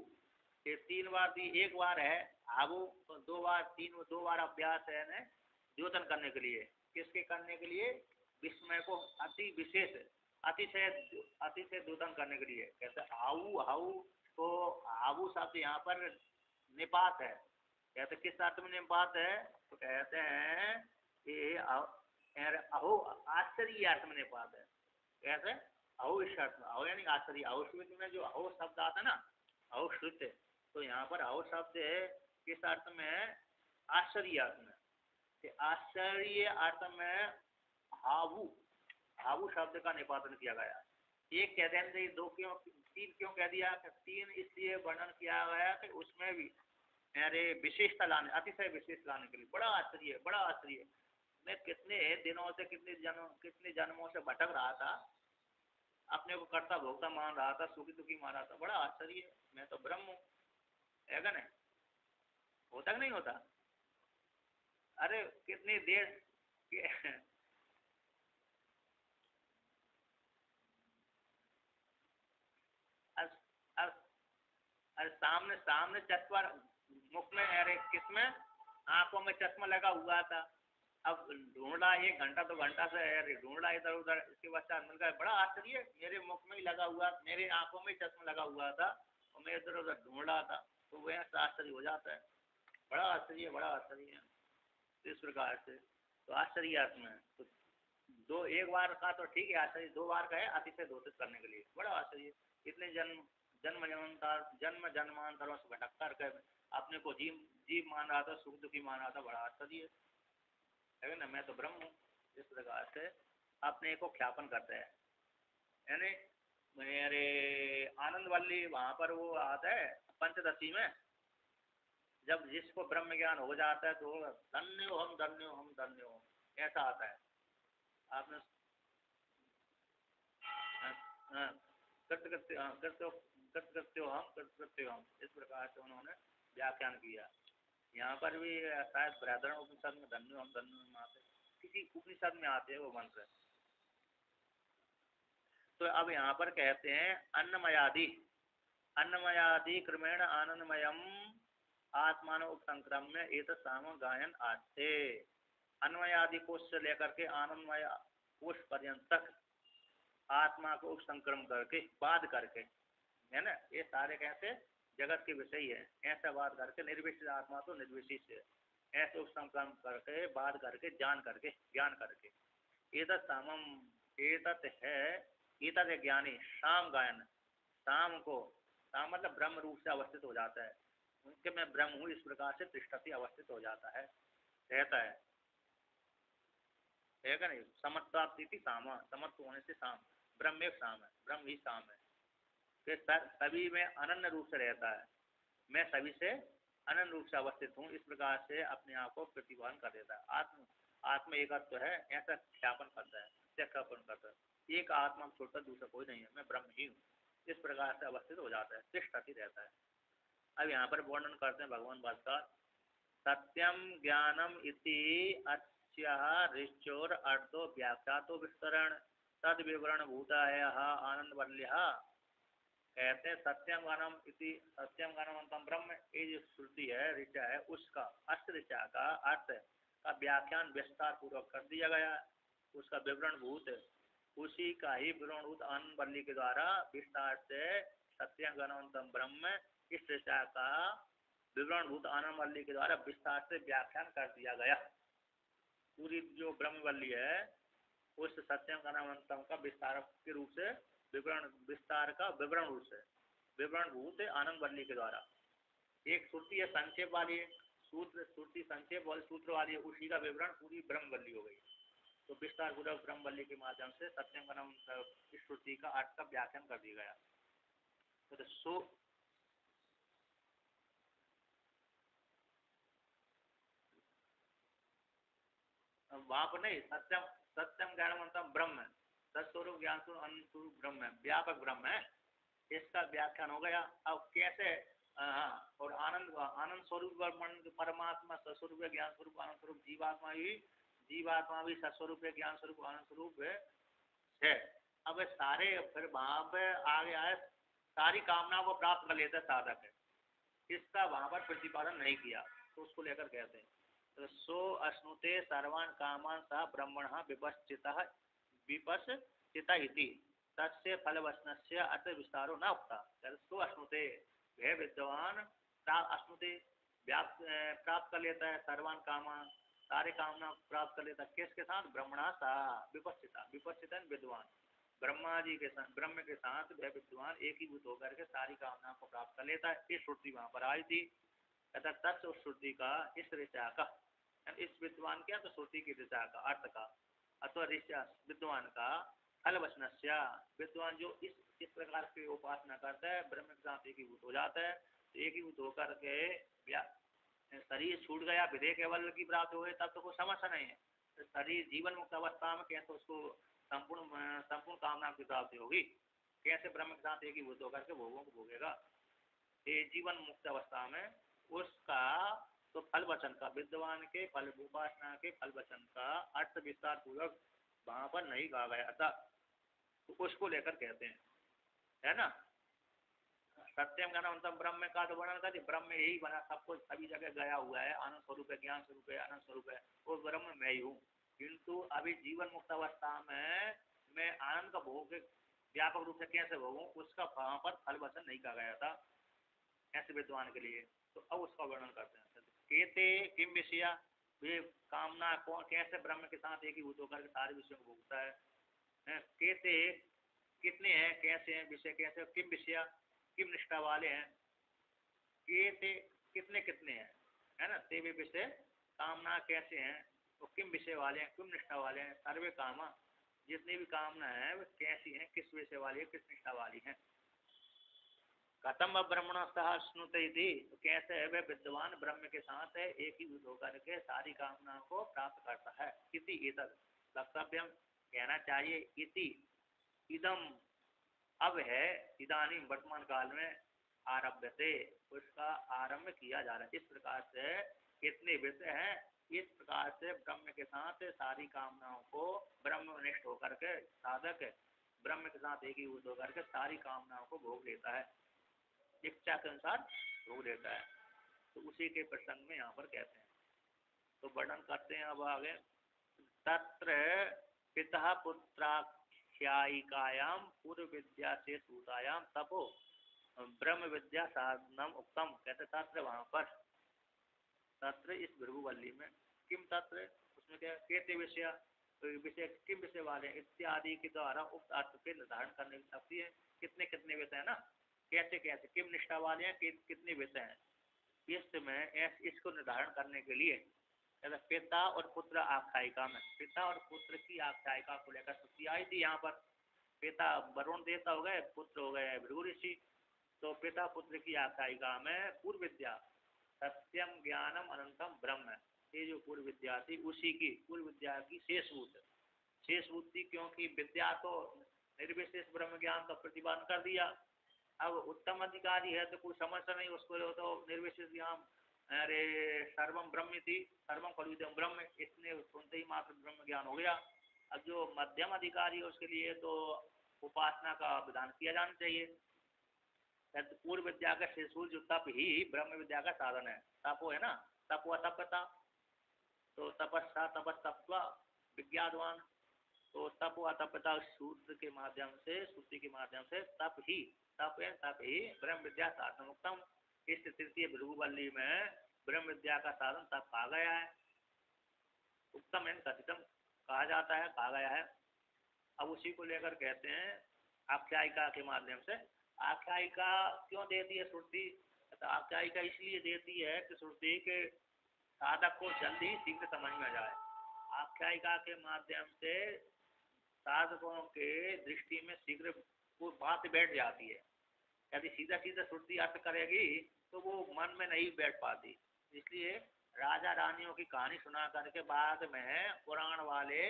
ये 3 बार दी, 1 बार है आबू, तो 2 बार 3 2 बार अभ्यास है ना द्योतन करने के लिए। किसके करने के लिए, विस्मय को अति विशेष अतिशय द्योतन करने के लिए। कहते आऊ हाउ, तो आबू शब्द यहाँ पर निपात है। कहते किस अर्थ में निपात है, तो कहते हैं ये अहो आश्चर्य अर्थ में निपात है। कैसे, अहो इस अर्थ में, अहो यानी आश्चर्य। अहोश्रुत में जो अहो शब्द आता है ना, अहोश्रुत, तो यहाँ पर अहो शब्द किस अर्थ में, आश्चर्य अर्थ में। आश्चर्य अर्थ में हावु, हावु शब्द का निपातन किया गया। एक कहते हैं 2 क्यों 3 क्यों कह दिया, 3 इसलिए वर्णन किया गया कि उसमें भी अरे विशेषता लाने, अतिशय विशेष लाने के लिए। बड़ा आश्चर्य, बड़ा आश्चर्य, मैं कितने दिनों से कितने जन्मों से भटक रहा था, अपने को कर्ता भोक्ता मान रहा था, सुखी दुखी मान रहा था। बड़ा आश्चर्य, मैं तो ब्रह्म हूँ, है क्या नहीं, होता कि नहीं होता। अरे कितनी देर अरे सामने सामने चश्मा मुख में, अरे किसमें, आंखों में चश्मा लगा हुआ था। अब ढूंढा 1 घंटा 2 घंटा से, अरे ढूंढा इधर उधर, इसके बाद मिल गया। बड़ा आश्चर्य, मेरे मुख में ही लगा हुआ, मेरे आंखों में ही चश्मा लगा हुआ था, और मैं इधर उधर ढूंढ रहा था। तो वह आश्चर्य हो जाता है, बड़ा आश्चर्य, बड़ा आश्चर्य। इस प्रकार से तो आश्चर्य अर्थ में तो 1 बार का तो ठीक है आश्चर्य, 2 बार का है अतिशय दोषित करने के लिए। बड़ा आश्चर्य, इतने जन्म जन्मांतरों से भटक कर अपने को जीव मान रहा था, सुख दुखी मान रहा था। बड़ा आश्चर्य है ना, मैं तो ब्रह्म हूँ। इस प्रकार से अपने को ख्यापन करते हैं। यानी मेरे आनंद वल्ली वहाँ पर वो आता है पंचदशी में, जब जिसको ब्रह्म ज्ञान हो जाता है तो धन्य हो हम, धन्य हो हम, धन्य हो, ऐसा आता है। आपने कृत्य हो हम, इस प्रकार से उन्होंने व्याख्यान किया। यहाँ पर भी शायद बृहदारण्यक उपनिषद में धन्य हम धन्य हम आते, किसी उपनिषद में आते हैं वो मंत्र। तो अब यहाँ पर कहते हैं अन्नमयादि क्रमेण आनंदमयम आत्मान उपसंक्रम्य एक साम गायन आस्ते। अन्वयादि कोश से लेकर के आनंदमय कोश पर्यंत तक आत्मा को उपसंक्रम करके बाध करके, है ना, ये सारे कैसे जगत के विषय है, ऐसा बात करके निर्विशेष आत्मा तो निर्विशेष है, ऐसे उपसंक्रम करके बाध करके जान करके ज्ञान करके। एतत् सामम, एतत् है ज्ञानी शाम गायन, शाम को, शाम मतलब ब्रह्म रूप से अवस्थित हो जाता है, उनके मैं ब्रह्म हूँ, इस प्रकार से तिष्ठति अवस्थित हो जाता है, रहता है क्या नहीं। समत्वाप्ति साम, समत्व होने से शाम, ब्रह्म एक शाम है, ब्रह्म ही शाम है। कि सभी में अनन्य रूप से रहता है, मैं सभी से अनन्य रूप से अवस्थित हूँ, इस प्रकार से अपने आप को प्रतिपादन कर देता है। आत्म एकत्व है ऐसा ख्यापन करता है, त्यापन करता है। एक आत्मा छोड़कर दूसरा कोई नहीं है, मैं ब्रह्म ही हूँ, इस प्रकार से अवस्थित हो जाता है, तिष्ठति रहता है। अब यहाँ पर वर्णन करते हैं भगवान भास्कर। सत्यम ज्ञानम इति ऋचोर अर्धो व्याख्यातो विस्तरण तद विवरण भूता है आनंद वल्य। कहते हैं सत्यम ज्ञानम इति, सत्यम ज्ञानम अंतम ब्रह्म, ये जो श्रुति है ऋचा है उसका अर्थ, ऋचा का अर्थ का व्याख्यान विस्तार पूर्वक कर दिया गया, उसका विवरण भूत उसी का ही विवरण भूत आनंद वल्ली के द्वारा विस्तार से सत्यम ज्ञानम अंतम ब्रह्म इस ऋचा का विवरण भूत आनंद वल्ली के द्वारा विस्तार से व्याख्यान कर दिया गया। पूरी जो ब्रह्मवल्ली है उस सत्यम ज्ञानम अंतम का विस्तार के रूप से विवरण, विस्तार का विवरण रूप से विवरण भूत आनंद वल्ली के द्वारा। एक श्रुति है संक्षेप वाली, सूत्र श्रुति संक्षेप वाली सूत्र वाली है, उसी का विवरण पूरी ब्रह्मवल्ली हो गई। तो विस्तार पूर्वक ब्रह्मवल्ली के माध्यम से सत्यम ज्ञानम इस श्रुति का अर्थ का व्याख्यान कर दिया गया। तो सो वहां पर नहीं, सत्यम सत्यम ज्ञानवंतम ब्रह्म, सत्स्वरूप ज्ञान स्वरूप अनंत स्वरूप ब्रह्म है, व्यापक ब्रह्म है, इसका व्याख्यान हो गया। अब कैसे और आनंद आनंद स्वरूप परमात्मा सस्वरूप ज्ञान स्वरूप आनंद स्वरूप, जीवात्मा भी सस्वरूप ज्ञान स्वरूप आनंद स्वरूप है। अब सारे फिर वहां पे आ गया है, सारी कामनाओं को प्राप्त कर लेता साधक है, इसका वहां पर प्रतिपादन नहीं किया, तो उसको लेकर कहते हैं तो सो अश्नुते सर्वान् कामान सह ब्रह्मण विपश्चितः विपश्चिता इति तस्य फलवचनस्य अर्थ विस्तारो न उक्ता। सो अश्नुते वह विद्वान अश्नुते प्राप्त कर लेता है सर्वान् कामान, सारे कामना प्राप्त कर लेता है, किसके साथ? ब्रह्मणा सह विपश्चिता, विपश्चिता विद्वान ब्रह्मा जी के साथ, ब्रह्म के साथ वह विद्वान एक ही भूत होकर के सारी कामना को प्राप्त कर लेता है। ये श्रुति वहां पर आई थी, तथा तत्व श्रुति का इस ऋचा का, इस विद्वान क्या तो श्रुति की ऋचा का अर्थ का, अथवा ऋचा विद्वान का फल वचनस्या, विद्वान जो इस प्रकार की उपासना करता है ब्रह्म के साथ एकीभूत हो जाता है, तो एकीभूत होकर के शरीर छूट गया, विधेय केवल की प्राप्त हो गई, तब तो कोई समस्या नहीं है। तो शरीर जीवन मुक्त अवस्था में कैसे उसको संपूर्ण कामना की प्राप्ति होगी, कैसे ब्रह्म के साथ एकीभूत होकर के भोगों को भोगेगा। ये जीवन मुक्त अवस्था में उसका तो फल वचन का, विद्वान के फल उपासना के फल वचन का अर्थ विस्तार पूर्वक वहां पर नहीं कहा गया था, तो उसको लेकर कहते हैं, है ना। सत्यम ज्ञानवंतम ब्रह्म का तो वर्णन कर, ब्रह्म यही बना, सबको सभी जगह गया हुआ है, आनंद स्वरूप है, ज्ञान स्वरूप है, अनंत स्वरूप है, वो ब्रह्म मैं ही हूँ। किंतु अभी जीवन मुक्त अवस्था में मैं आनंद का भोग व्यापक रूप से कैसे भोगूं, उसका वहां पर फल वचन नहीं कहा गया था ऐसे विद्वान के लिए। तो अब उसका वर्णन करते हैं। केते किम विषया, वे कामना कौन कैसे ब्रह्म के साथ एक ही भूत होकर के सारे विषयों को भोगता है। केते कितने हैं, कैसे हैं, विषय कैसे, किम विषया किम निष्ठा वाले हैं, केते कितने कितने हैं, है ना, ते वे विषय कामना कैसे हैं, तो किम विषय वाले हैं, किम निष्ठा वाले हैं, सर्वे कामा जितनी भी कामना है वे कैसी हैं, किस विषय वाली है, किस निष्ठा वाली है। कथम ब्रह्मण सह स्नुते थी, तो कैसे है वह विद्वान ब्रह्म के साथ है एक ही भूत होकर के सारी कामनाओं को प्राप्त करता है। इति एतद वक्तव्यम, कहना चाहिए, इति इदम अब है, इदानी वर्तमान काल में आरभ्य से उसका आरंभ किया जा रहा है। इस प्रकार से कितने विषय हैं, इस प्रकार से ब्रह्म के साथ सारी कामनाओं को ब्रह्मनिष्ठ होकर के साधक ब्रह्म के साथ एक ही भूत होकर के सारी कामनाओं को भोग लेता है, इच्छा के अनुसार भोग लेता है। तो उसी के प्रसंग में यहाँ पर कहते हैं, तो वर्णन करते हैं अब आगे। तत्र पिता पुत्राख्यायिकायाम पूर्व विद्या से सूतायाम तपो ब्रह्म विद्या साधनम उत्तम, कहते तत्र वहां पर, तत्र इस भृगुवल्ली में, किम तत्र उसमें क्या कहते विषय, विषय किम विषय वाले इत्यादि के द्वारा उक्त अर्थ के निर्धारण करने की शक्ति है। कितने कितने विषय है ना, कैसे कैसे, किम निष्ठा वाले हैं, कितने विषय हैं, इसमें इसको निर्धारण करने के लिए पिता और पुत्र आख्यायिका में, पिता और पुत्र की आख्यायिका को लेकर श्रुति आई थी यहाँ पर। पिता वरुण देवता हो गए, पुत्र हो गए भृगु ऋषि। तो पिता पुत्र की आख्यायिका में पूर्व विद्या सत्यम ज्ञानम अनंतम ब्रह्म, ये जो पूर्व विद्या थी उसी की पूर्व विद्या की शेषभूत थी, क्योंकि विद्या तो निर्विशेष ब्रह्म ज्ञान का प्रतिपादन कर दिया। अब उत्तम अधिकारी है तो कोई समस्या नहीं उसको, तो निर्विशेष ज्ञान, अरे सर्वम ब्रह्म थी, सर्वम खलु ब्रह्म, इसने सुनते ही मात्र ब्रह्म ज्ञान हो गया। अब जो मध्यम अधिकारी है उसके लिए तो उपासना का विधान किया जाना चाहिए। पूर्व विद्या का शेषभूत जो तप ही ब्रह्म विद्या का साधन है। तपो है ना, तपो तपता, तो तपस्या तपस्तप्वा विज्ञानवान, तो तप व तपता सूत्र के माध्यम से, श्रुति के माध्यम से तप ही ब्रह्म विद्या साधन उत्तम। इस तृतीय भृगुवल्ली में ब्रह्म विद्या का साधन तप कहा गया है, उत्तम एवं कथितम कहा जाता है, कहा गया है। अब उसी को लेकर कहते हैं आख्यायिका के माध्यम से। आख्यायिका क्यों देती है श्रुति? तो आख्यायिका इसलिए देती है कि श्रुति के साधक को जल्दी शीघ्र समझ में जाए। आख्यायिका के माध्यम से साधकों के दृष्टि में शीघ्र वो बात बैठ जाती है। यदि सीधा सीधा श्रुति अर्थ करेगी तो वो मन में नहीं बैठ पाती। इसलिए राजा रानियों की कहानी सुना करके बाद में पुराण वाले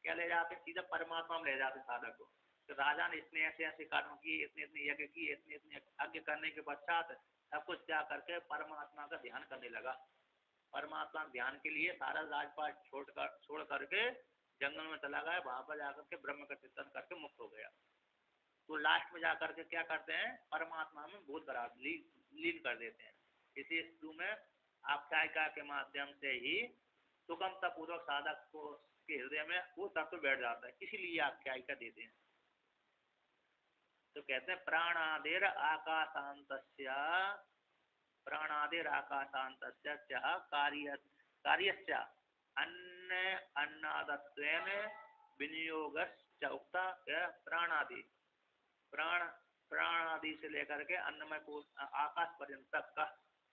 क्या ले जाते, सीधा परमात्मा में ले जाते साधक को। तो राजा ने इतने ऐसे ऐसे कर्म किए, इतने इतने यज्ञ किए, इतने इतने यज्ञ करने के पश्चात सब कुछ क्या करके परमात्मा का ध्यान करने लगा। परमात्मा ध्यान के लिए सारा राजपाट छोड़ करके जंगल में चला गया, वहां पर जाकर के ब्रह्म का चिंतन करके मुक्त हो गया। तो लास्ट में जाकर के क्या करते हैं, परमात्मा में बहुत बड़ा लीन कर देते हैं। इसी हेतु में आख्यायिका के माध्यम से ही सुगमता पूर्वक साधक को के हृदय में वो तत्व बैठ जाता है, इसीलिए आख्यायिका देते हैं। तो कहते हैं प्राणादेर आकाशांतस्य, प्राणादेर आकाशांतस्य कार्यस्य अन्नादत्वेन विनियोगश्च उक्ता। प्राण आदि से लेकर के अन्नमय को आकाश पर्यंत तक का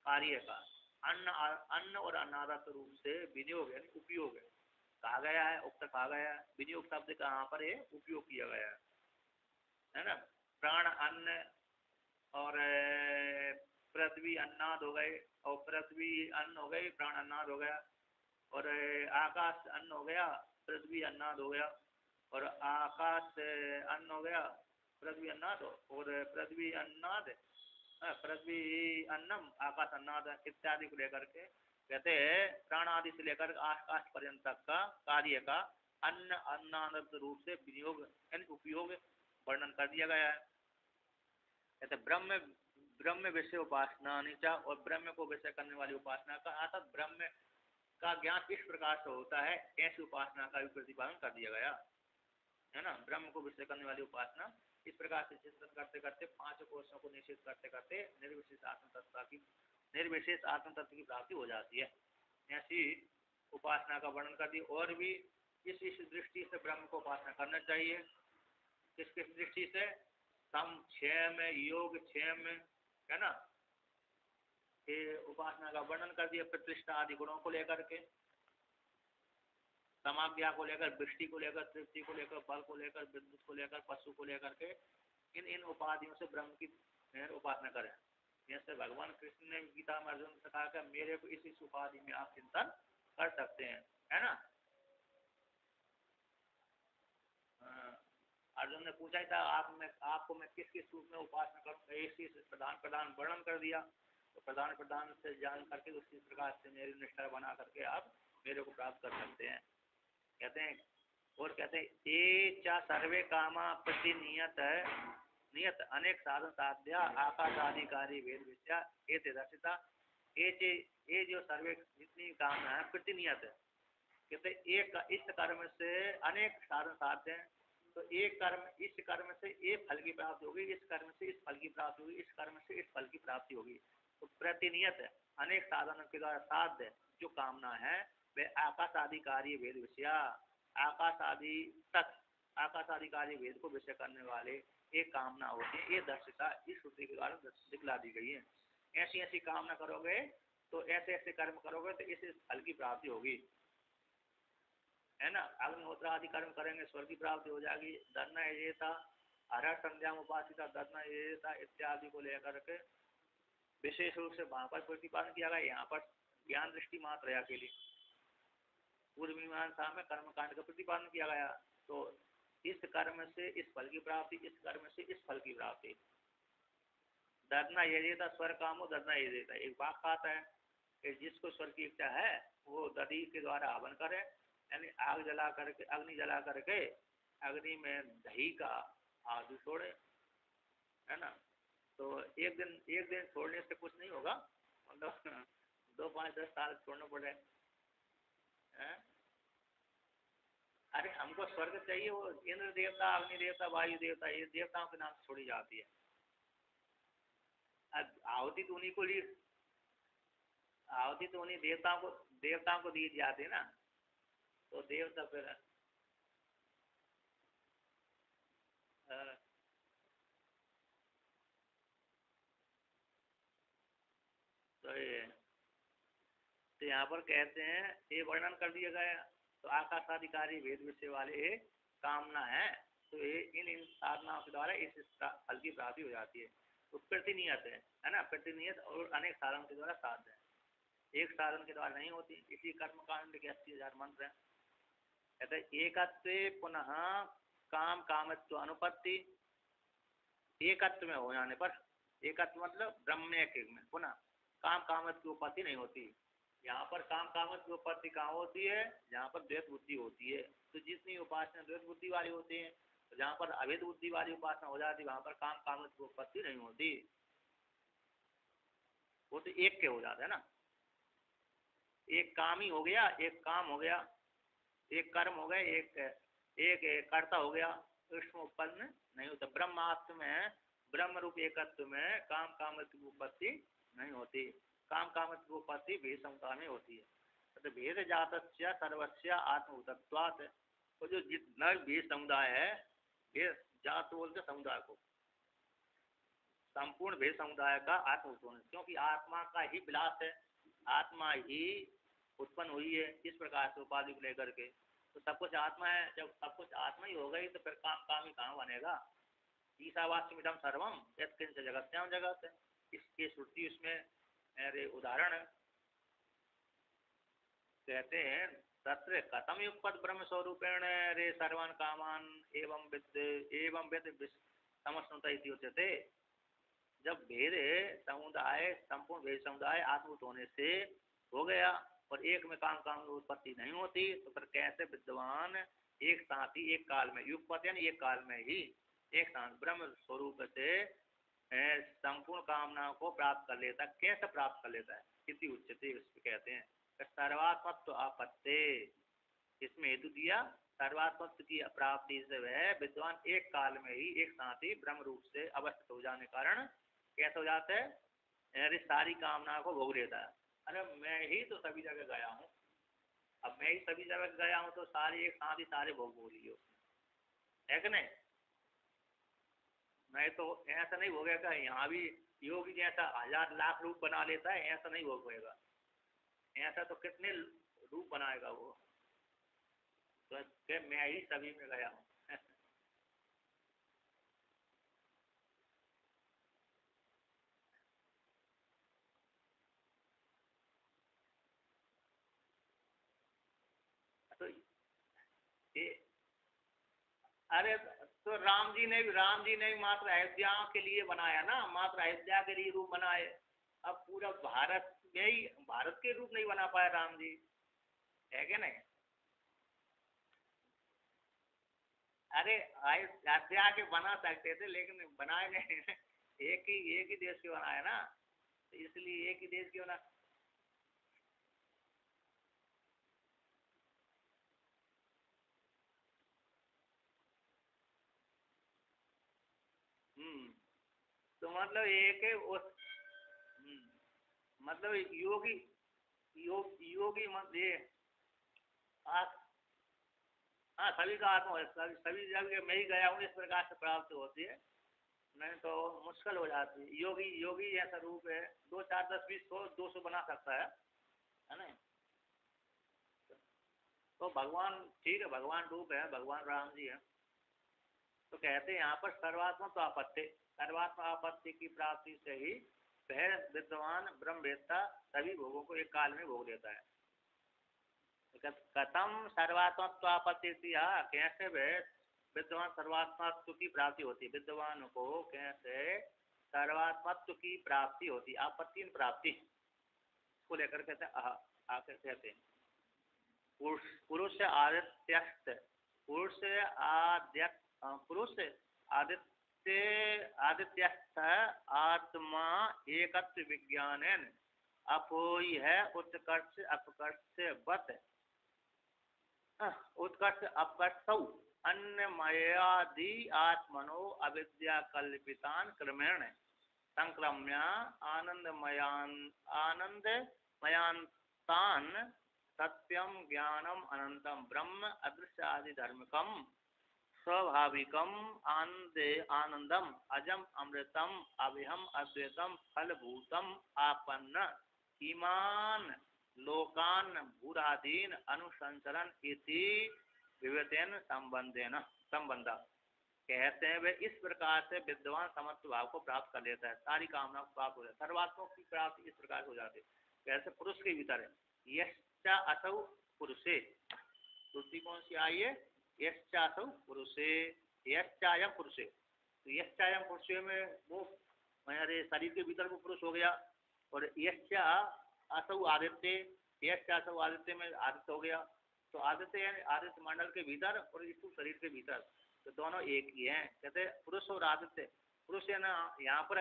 कार्य का अन्न और अन्नादत्त रूप से विनियोग यानी उपयोग कहा गया है, उक्त कहा गया है। विनियोग शब्द कहाँ पर है, उपयोग किया गया है ना। प्राण अन्न और पृथ्वी अन्नाद हो गए, और पृथ्वी अन्न हो गई, प्राण अन्नाद हो गया, और आकाश अन्न हो गया, पृथ्वी अन्नाद हो गया, और आकाश अन्न हो गया, पृथ्वी अन्नाद, और पृथ्वी अन्नाद, पृथ्वी अन्नम आकाश अन्नाद इत्यादि को लेकर के कहते हैं प्राण आदि से लेकर आकाश पर्यंत तक का कार्य का अन्न अन्नाद रूप से विनियोग यानी उपयोग वर्णन कर दिया गया है। कहते ब्रह्म विषय उपासना नीचा, और ब्रह्म को विषय करने वाली उपासना का अर्थात ब्रह्म का ज्ञान किस प्रकार से होता है, ऐसी उपासना का भी प्रतिपादन कर दिया गया है ना। ब्रह्म को विषय करने वाली उपासना इस प्रकार से चिंतन करते करते पांच कोशों को निश्चित करते करते निर्विशेष आत्म तत्व की प्राप्ति हो जाती है। ऐसी उपासना का वर्णन कर दी। और भी इस दृष्टि से ब्रह्म को उपासना करना चाहिए। किस किस दृष्टि से, सम क्षेम योग क्षेम है ना, ये उपासना का वर्णन कर दिया। प्रतिष्ठा आदि गुणों को लेकर के, समाज्ञा को लेकर, वृष्टि को लेकर, तृप्ति को लेकर, फल को लेकर, विद्युत को लेकर, पशु को लेकर के इन उपाधियों से ब्रह्म की उपासना करें। जैसे भगवान कृष्ण ने गीता में अर्जुन से कहा कि मेरे को इस उपाधि में आप चिंतन कर सकते हैं, है ना। अर्जुन ने पूछा ही था आपको मैं किस किस रूप में उपासना करूँ, इस प्रधान वर्णन कर दिया। तो प्रधान से जान करके उसी प्रकार से मेरी निष्ठा बना करके आप मेरे को प्राप्त कर सकते हैं। कहते हैं और कहते हैं ये चा सर्वे कामा नियत अनेक साधन साध्या आकाशाधिकारी वेद विद्या ये दर्शिता। ये जो सर्वे जितनी कामना है प्रतिनियत है। कहते एक इस कर्म से अनेक साधन साध्य हैं। तो एक कर्म, इस कर्म से एक फल की प्राप्ति होगी, इस कर्म से इस फल की प्राप्ति होगी, इस कर्म से इस फल की प्राप्ति होगी। तो प्रतिनियत है अनेक साधनों के द्वारा साध्य जो कामना है वे आकाश आदि कार्य वेद विषया, आकाश आदि तक आकाश आदि कार्य वेद को विषय करने वाले एक कामना होती है। ये दर्शिता इस श्रुति के द्वारा दिखला दी गई है। ऐसी ऐसी कामना करोगे तो ऐसे ऐसे कर्म करोगे तो इस फल की प्राप्ति होगी। है ना, अग्निहोत्र आदि कर्म करेंगे स्वर्ग की प्राप्ति हो जाएगी। दर्ना ये था हर संध्या में उपासिता दर्ना ये था इत्यादि को लेकर के विशेष रूप से वहां पर प्रतिपादन किया गया। यहाँ पर ज्ञान दृष्टि मात्र है अकेली। पूर्व मीमांसा में कर्म कांड का प्रतिपादन किया गया। तो इस कर्म से इस फल की प्राप्ति, इस कर्म से इस फल की प्राप्ति। दर्ना ये देता स्वर कामो दर्ना ये देता। एक वाक्य आता है कि जिसको स्वर की इच्छा है वो दधी के द्वारा हवन करे, यानी आग जला करके, अग्नि जला करके अग्नि में दही का आदि छोड़े, है ना। तो एक दिन छोड़ने से कुछ नहीं होगा, मतलब 2, 5, 10 साल छोड़ना पड़े। अरे हमको स्वर्ग चाहिए, वो इंद्र देवता, अग्नि देवता, वायु देवता, ये देवताओं के नाम से छोड़ी जाती है। आहुति तो उन्हीं को ली, आहुति तो उन्हीं देवताओं को दी जाती है ना। तो देवता फिर तो यहाँ पर कहते हैं ये वर्णन कर दिया गया। तो आकाशाधिकारी वेद विषय वाले कामना है, तो ये इन साधनाओं के द्वारा इस फल की प्राप्ति हो जाती है। तो प्रतिनियत है ना, प्रतिनियत और अनेक साधन के द्वारा साध्य है, एक साधन के द्वारा नहीं होती। इसी कर्म कांड के 80,000 मंत्र है। कहते एकत्व पुनः काम कामत्व अनुपत्ति, एकत्व में हो जाने पर, एकत्व मतलब ब्रह्म में, पुनः काम कामत्व की उपत्ति नहीं होती। यहाँ पर काम कामत्व की उपत्ति कहाँ होती है? जहाँ पर द्वैत बुद्धि होती है। तो जितनी उपासना द्वैत बुद्धि वाली होती है, तो जहाँ पर अवैध बुद्धि वाली उपासना हो जाती है वहाँ पर काम कामत्व की उपत्ति नहीं होती। वो तो एक के हो जाता है ना, एक काम ही हो गया, एक काम हो गया, एक कर्म हो गया, एक कर्ता हो गया, इसमें उत्पन्न नहीं होता। ब्रह्मात्म में, ब्रह्म रूप एकत्व में काम कामत्व की उपत्ति नहीं होती। काम कामत्व की उपत्ति भेद समता में होती है। तो भेद जातस्य सर्वस्य आत्मभूतत्वात्, वो जो जितना भेद समुदाय है, भेद जात बोलते समुदाय को, संपूर्ण भेद समुदाय का आत्मभूत होने, क्योंकि आत्मा का ही विलास है, आत्मा ही उत्पन्न हुई है। इस प्रकार से उपाधि को लेकर के, तो सब कुछ आत्मा है। जब सब कुछ आत्मा ही हो गई तो फिर काम ही कहाँ बनेगा? ईशावास्यमिदं सर्वम यत्किंच जगत्याम जगत, इसके श्रुति उसमें अरे उदाहरण कहते हैं तत्र कथम युगपद ब्रह्म स्वरूपेण रे सर्वान कामान एवं विद समस्नुता इति उच्यते। जब भेद समुदाय, संपूर्ण भेद समुदाय आत्मभूत होने से हो गया और एक में काम की उत्पत्ति नहीं होती, तो फिर कैसे विद्वान एक साथ ही एक काल में, युगपत यानी एक काल में ही एक साथ ब्रह्म स्वरूप से संपूर्ण कामनाओं को प्राप्त कर लेता, कैसे प्राप्त कर लेता है? इति उच्यते, इसको कहते हैं सर्वात्मत्व आपत्ति। इसमें हेतु दिया सर्वात्मत्व की प्राप्ति से वह विद्वान एक काल में ही एक साथ ही ब्रह्म रूप से अवस्थित हो जाने कारण कैसे हो जाता है? अरे सारी कामना को भोग लेता है। अरे मैं ही तो सभी जगह गया हूँ, अब मैं ही सभी जगह गया हूँ तो सारे एक साथ ही सारे भोग भोग लिए उसने, है कि नहीं? मैं तो ऐसा नहीं भोगेगा। यहाँ भी योगी जैसा 1000 लाख रूप बना लेता है, ऐसा नहीं भोगेगा। ऐसा तो कितने रूप बनाएगा वो? तो मैं ही सभी में गया हूँ। तो ये अरे तो राम जी ने भी मात्र अयोध्या के लिए बनाया ना, मात्र अयोध्या के लिए रूप बनाए। अब पूरा भारत में ही, भारत के रूप नहीं बना पाया राम जी, है क्या नहीं? अरे अयोध्या के बना सकते थे लेकिन बनाए नहीं। एक ही देश के बनाया ना, तो इसलिए एक ही देश के बना। तो मतलब एक है उस, मतलब योगी मत ये हाँ सभी का आत्मा है, सभी जगह मैं ही गया हूँ इस प्रकार से प्राप्त होती है। नहीं तो मुश्किल हो जाती है। योगी योगी ऐसा रूप है, 2, 4, 10, 20, 100, 200 बना सकता है ना। तो भगवान ठीक है, भगवान रूप है, भगवान राम जी है। तो कहते हैं यहाँ पर सर्वात्मक तो आपत्ति, सर्वात्मक आपत्ति की प्राप्ति से ही वह विद्वान ब्रह्मवेत्ता सभी भोगों को एक काल में भोग लेता है। कथम सर्वात्मत्व आपत्ति, कैसे वह विद्वान सर्वात्मत्व की प्राप्ति होती है, विद्वान को कैसे सर्वात्मत्व की प्राप्ति होती, आपत्ति प्राप्ति को लेकर कहते हैं आकर कहते हैं पुरुष आदित्य, पुरुष आदित्यस्थ आत्मा एकत्व विज्ञान अपोई है उत्कर्ष अपकर्ष वत उत्कर्ष अपकर्ष अन्नमयादि आत्मनो अविद्या कल्पितान क्रमेण संक्रम्य आनंदमयांतान सत्यम ज्ञानम अनंतम ब्रह्म अदृश्य आदि धर्मकम स्वाभाविकम आनंदम अजम अमृतम अविहम अद्वैतम फलभूतम आपन्न ईमान लोकान भूराधीन अनुसंचरण इति विवेचन संबंध। कहते हैं वे इस प्रकार से विद्वान समत्व भाव को प्राप्त कर लेता है, सारी कामना को प्राप्त हो जाता है, सर्वात्मक की प्राप्ति इस प्रकार हो जाती है। कैसे पुरुष के भीतर है यश्चा असौ पुरुषे, दूसरी कौन सी आई है यश्चा असौ पुरुषे यश्चायम पुरुषे, तो यश्चायम पुरुषे में वो हमारे शरीर के भीतर वो पुरुष हो गया, और यश्चा असौ आदित्य, यश्चा असौ आदित्य में आदित्य हो गया, तो आदित्य यानी आदित्य मंडल के भीतर और स्थूल शरीर के भीतर, तो दोनों एक ही हैं। कहते पुरुष और आदित्य, पुरुष है ना यहाँ पर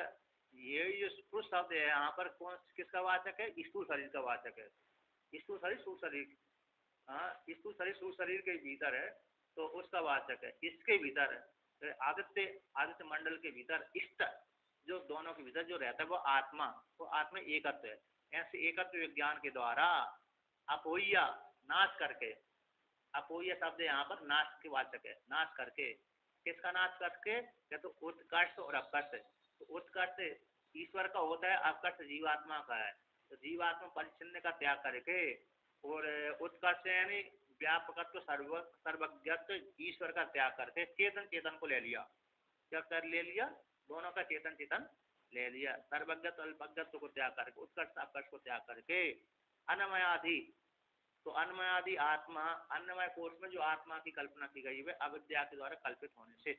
ये जो पुरुष शब्द है यहाँ पर कौन किसका वाचक है, स्थूल शरीर का वाचक है, स्थूल शरीर स्थूल शरीर, हाँ स्थूल शरीर स्थूल शरीर के भीतर है तो उसका वाचक है। इसके भीतर है आदित्य, आदित्य मंडल के भीतर इष्ट जो दोनों के भीतर जो रहता है वो आत्मा, वो आत्मा एकत्व है। ऐसे एकत्व विज्ञान के द्वारा अपोह्य नाश करके, अपोह्य शब्द यहाँ पर नाश के वाचक है, नाश करके, किसका नाश करके, तो उत्कर्ष और अपकर्ष। तो उत्कर्ष ईश्वर का होता है, अपकर्ष जीवात्मा का है, तो जीवात्मा परिच्छिन्न का त्याग करके, और उत्कर्ष यानी व्यापकत्व सर्वज्ञत्व ईश्वर का त्याग करके चेतन चेतन को ले लिया, क्या कर ले लिया, दोनों का चेतन चेतन ले लिया, सर्वज्ञत्व अल्पज्ञत्व को त्याग करके, उत्कर्ष अपकर्ष को त्याग करके अन्नमयादि, तो अन्नमयादि आत्मा, अन्नमय कोष में जो आत्मा की कल्पना की गई है अविद्या के द्वारा कल्पित होने से,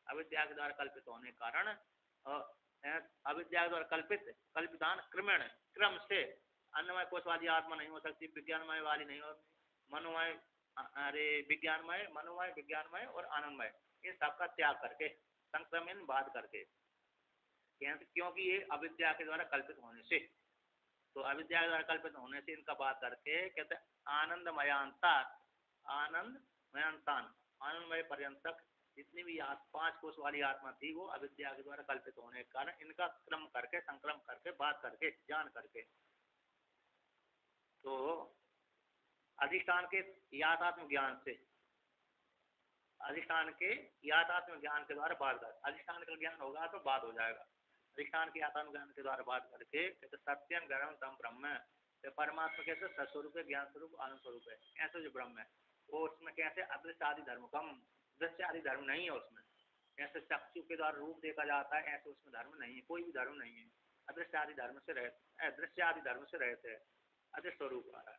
अविद्या के द्वारा कल्पित होने के कारण अविद्या के द्वारा कल्पितान क्रमेण क्रम से अन्नमय कोष वाली आत्मा नहीं हो सकती, विज्ञानमय वाली नहीं हो, मनोमय विज्ञानमय, मनोमय विज्ञानमय और आनंदमय, इन सबका त्याग करके संक्रमण बाध करके, क्योंकि ये अविद्या के द्वारा कल्पित होने से, तो अविद्या के द्वारा कल्पित होने से इनका बात करके कहते आनंदमयांता, आनंदमयांतान, आनंदमय पर्यंत जितनी भी 5 कोष वाली आत्मा थी वो अविद्या के द्वारा कल्पित होने के कारण इनका क्रम करके संक्रम करके बात करके जान करके, तो अधिष्ठान के याथात्म ज्ञान से, अधिष्ठान के याथात्म ज्ञान के द्वारा बात कर, अधिष्ठान का ज्ञान होगा तो बात हो जाएगा, अधिष्ठान के याथात्म ज्ञान के द्वारा बात करके कहते सत्यम गरम तम ब्रह्म, तो परमात्मा कैसे सस्वरूप है, ज्ञान स्वरूप आनंद स्वरूप है, ऐसे जो ब्रह्म है वो उसमें कैसे अदृश्य आदि धर्म कम, दृश्य आदि धर्म नहीं है उसमें, ऐसे चक्षु के द्वारा रूप देखा जाता है ऐसे उसमें धर्म नहीं है, कोई भी धर्म नहीं है, अदृश्य आदि धर्म से रहते, दृश्य आदि धर्म से रहते हैं, अदृश्य स्वरूप आ रहा है,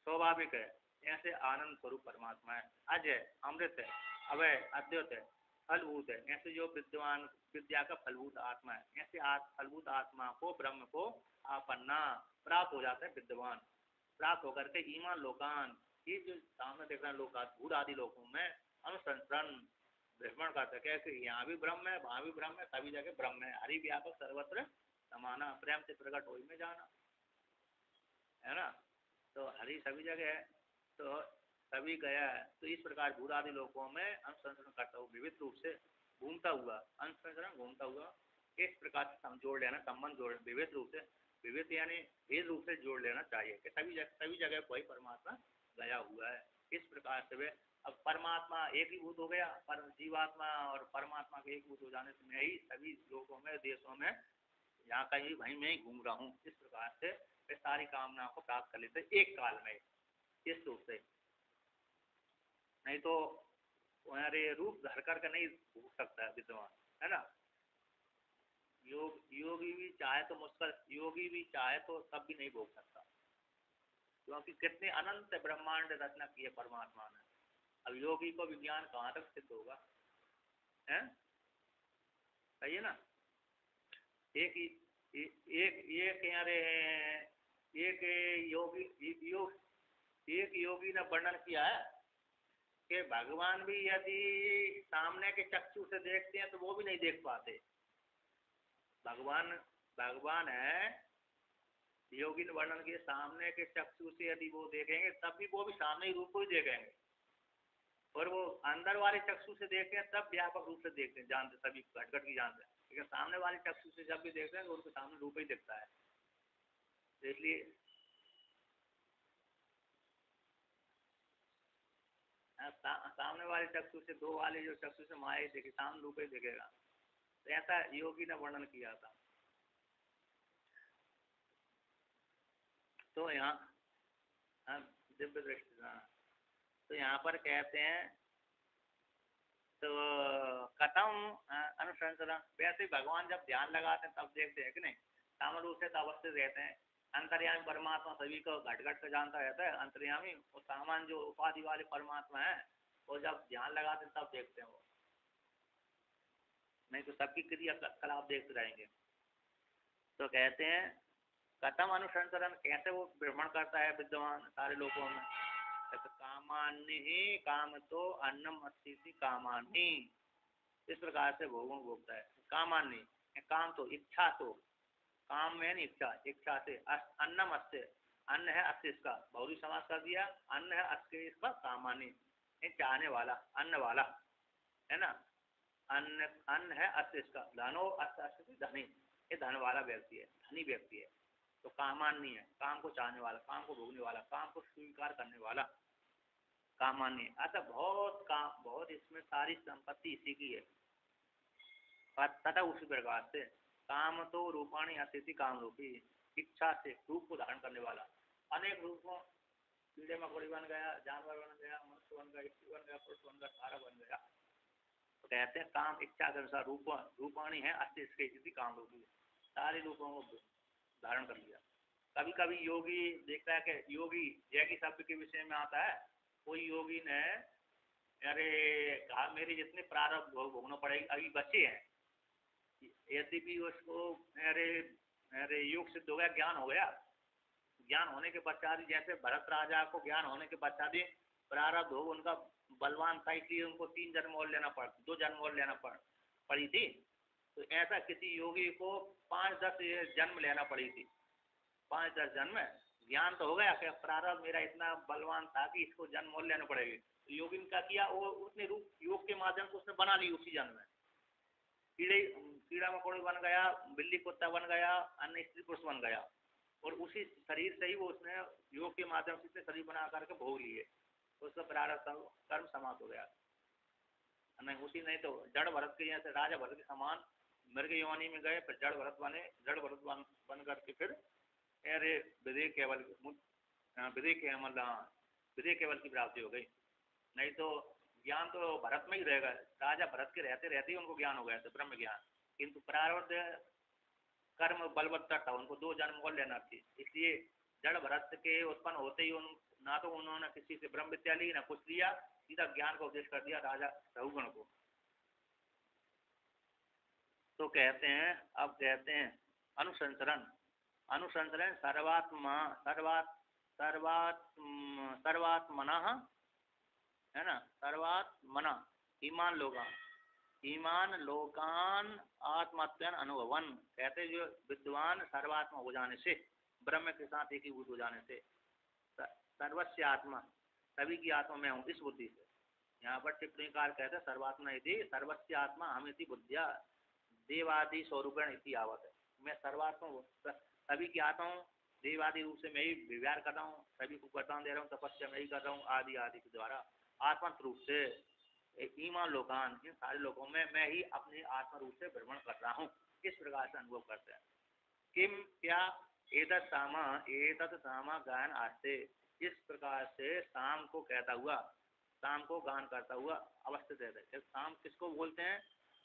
स्वाभाविक है, ऐसे आनंद स्वरूप परमात्मा है, अजय अमृत है, अवय अद्वैत है, फलभूत है, ऐसे जो विद्वान विद्या का फलभूत आत्मा है, ऐसे फलभूत आत्मा को ब्रह्म को आपन्ना प्राप्त हो जाता है विद्वान, प्राप्त होकर के ईमान लोकान, ये जो सामने देख रहे हैं लोग भूत आदि लोगों में अनुसंसरण भ्रमण करते, कैसे यहाँ भी ब्रह्म है वहाँ भी ब्रह्म है, सभी जगह ब्रह्म है, हरि व्यापक सर्वत्र समाना, प्रेम से प्रकट हो में जाना है ना, तो हरि सभी जगह है, तो सभी गया है, तो इस प्रकार भूत आदि लोगों में अनुसंसरण करता हुआ विविध रूप से घूमता हुआ, अनुसंसरण घूमता हुआ, इस प्रकार से जोड़ लेना, संबंध जोड़ विविध रूप से, विविध यानी भेद रूप से जोड़ लेना चाहिए कि सभी जगह कोई परमात्मा गया हुआ है, इस प्रकार से वे अब परमात्मा एक ही भूत हो गया, पर जीवात्मा और परमात्मा के एक भूत हो जाने से मैं ही सभी लोगों में देशों में यहाँ कहीं वहीं मैं ही घूम रहा हूँ, इस प्रकार से वे सारी कामनाओं को प्राप्त कर लेते एक काल में, इस रूप से नहीं तो अरे रूप धर करके नहीं भोग सकता है विद्वान, है ना। योगी भी चाहे तो मुश्किल, योगी भी चाहे तो तब भी नहीं भोग सकता, क्योंकि कितने अनंत ब्रह्मांड रचना किए परमात्मा ने। अब योगी को विज्ञान कहाँ तक सिद्ध होगा, है सही है ना। एक एक कह रहे हैं, एक योगी एक योगी ने वर्णन किया है कि भगवान भी यदि सामने के चक्षु से देखते हैं तो वो भी नहीं देख पाते। भगवान भगवान है, योगी ने वर्णन किया सामने के चक्षु से यदि वो देखेंगे तब भी वो भी सामने ही रूप को ही देखेंगे, और वो अंदर वाले चक्षु से देखते हैं तब व्यापक रूप से देखते हैं, जानते सभी घट घट की जानते हैं। लेकिन सामने वाले चक्षु से जब भी देखते हैं तो उनके सामने रूप ही दिखता है। इसलिए सामने वाले चक्षु से, दो वाले जो चक्षु से माया देखे, सामने रूप ही दिखेगा। तो ऐसा योगी ने वर्णन किया था। तो यहाँ दिव्य दृष्टि, तो यहाँ पर कहते हैं तो कथम अनुसंधान, वैसे भगवान जब ध्यान लगाते हैं तब देखते हैं कि नहीं, सामान्य रूप से तो अवस्थित रहते हैं। अंतर्यामी परमात्मा सभी को घट घट कर जानता रहता है अंतर्यामी, और सामान्य जो उपाधि वाले परमात्मा है वो जब ध्यान लगाते हैं तब देखते हैं वो, नहीं तो सबकी क्रिया कलाप देखते रहेंगे। तो कहते हैं कथम अनुसंधान, कैसे वो भ्रमण करता है विद्वान सारे लोगों में। कामान्य ही काम तो अन्नम अस्ति कामान्य, इस प्रकार से भोगों भोगता है। कामान्य काम तो इच्छा, तो काम में नहीं इच्छा, इच्छा से अन्नम अस्ते, अन्न है अस्य इसका बहुरी समास कर दिया, अन्न है अस्य इसका कामान्य, चाहने वाला, अन्न वाला, है ना। अन्न अन्न है अस्य इसका, धनो अस्य धनी, ये धन वाला व्यक्ति है, धनी व्यक्ति है। तो कामान्य है, काम को चाहने वाला, काम को भोगने वाला, काम को स्वीकार करने वाला, कामान्य। अच्छा बहुत काम, बहुत इसमें सारी संपत्ति इसी की है। तथा उसी प्रकार से काम तो रूपाणी अतिथि काम रूपी, इच्छा से रूप को धारण करने वाला, अनेक रूपों, कीड़े मकोड़ी बन गया, जानवर बन गया, मनुष्य बन गया, स्त्री बन गया, पुरुष बन गया, सारा बन गया। तो कहते हैं काम इच्छा के अनुसार रूपाणी है अतिथि काम रूपी, सारे रूपों को धारण कर लिया। कभी कभी योगी देखता है कि योगी जैकी शब्द के विषय में आता है, कोई योगी ने अरे कहा मेरे जितने प्रारब्ध भोगना पड़ेगी, अभी बच्चे हैं, यदि भी उसको अरे अरे योग सिद्ध हो गया, ज्ञान हो गया, ज्ञान होने के पश्चात ही, जैसे भरत राजा को ज्ञान होने के पश्चात ही प्रारब्ध हो उनका बलवान था, इसलिए उनको 3 जन्म और लेना पड़ा, 2 जन्म और लेना पड़ी थी। तो ऐसा किसी योगी को 5-10 जन्म लेना पड़ी थी, 5-10 जन्म। ज्ञान तो हो गया कि प्रारब्ध मेरा इतना बलवान था कि इसको जन्म और लेना पड़ेगी। तो योगी ने क्या किया, वो उसने रूप योग के माध्यम से उसने बना ली उसी जन्म में, कीड़ा मकोड़ी बन गया, बिल्ली कुत्ता बन गया, अन्य स्त्री पुरुष बन गया, और उसी शरीर से ही वो उसने योग के माध्यम से शरीर बना करके भोग लिए, तो उसका प्रारब्ध कर्म समाप्त हो गया। नहीं उसी, नहीं तो जड़ भरत के जैसे राजा भरत के समान मृग योनि में गए, फिर जड़ भरत बन करके फिर अरे विवेक केवल विवेक केवल की प्राप्ति हो गई। नहीं तो ज्ञान तो भरत में ही रहेगा, राजा भरत के रहते रहते ही उनको ज्ञान हो गया था, ब्रह्म ज्ञान। किंतु प्रारब्ध कर्म बलवत्ता था, उनको 2 जन्म और लेना थी, इसलिए जड़ भरत के उत्पन्न होते ही ना तो उन्होंने किसी से ब्रह्म विद्या ली, ना कुछ लिया, सीधा ज्ञान का उपदेश कर दिया राजा रघुगण को। तो कहते हैं, अब कहते हैं अनुसंसरण, अनुसंसरण सर्वात्मना, है ना, सर्वात्मना ईमान लोकान आत्मत्वन अनुभवन। कहते जो विद्वान सर्वात्मा हो जाने से, ब्रह्म के साथ एकीभूत हो जाने से, सर्वस्य आत्मा, सभी की आत्मा में हूँ, इस बुद्धि से। यहाँ पर टिप्पणीकार कहते हैं सर्वात्मा यदि सर्वस्य आत्मा हमें बुद्धिया देवादि स्वरूपेण इति आवत है। मैं सर्वात्मा हूँ, सभी की आत्मा हूँ, देवादि रूप से मैं ही व्यवहार कर रहा हूँ, सभी को वरदान दे रहा हूँ, तपस्या मैं ही कर रहा हूँ, आदि आदि के द्वारा आत्मत रूप से। ईमान लोकान, इन सारे लोगों में मैं ही अपने आत्मा रूप से भ्रमण कर रहा हूँ, इस प्रकार से अनुभव करते हैं। किम क्या एतत् सामा गायन आस्ते, इस प्रकार से शाम को कहता हुआ शाम को गान करता हुआ अवस्थित रहता है। शाम किसको बोलते हैं?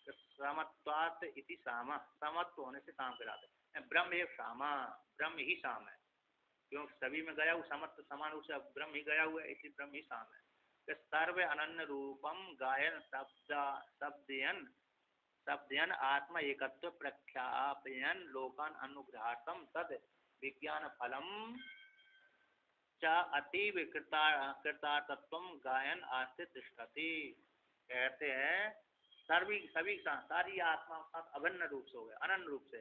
समत्वात् इति सामा, समत्व होने से शाम कहलाते हैं। ब्रह्म एक सामा, ब्रह्म ही शाम है, क्योंकि सभी में गया हुआ समत्व समान रूप से ब्रह्म ही गया हुआ है, इसलिए ब्रह्म ही शाम है। सर्व अनन्य रूपम गायन शब्दयन आत्मा एकत्व प्रख्यापयन लोकान अनुग्रहार्थम तद विज्ञान फलम च अतीव कृतार्थत्व गायन आस्ते तिष्ठति। कहते हैं सभी सारी आत्मा के साथ अभिन्न रूप से हो गया, अनन्य रूप से।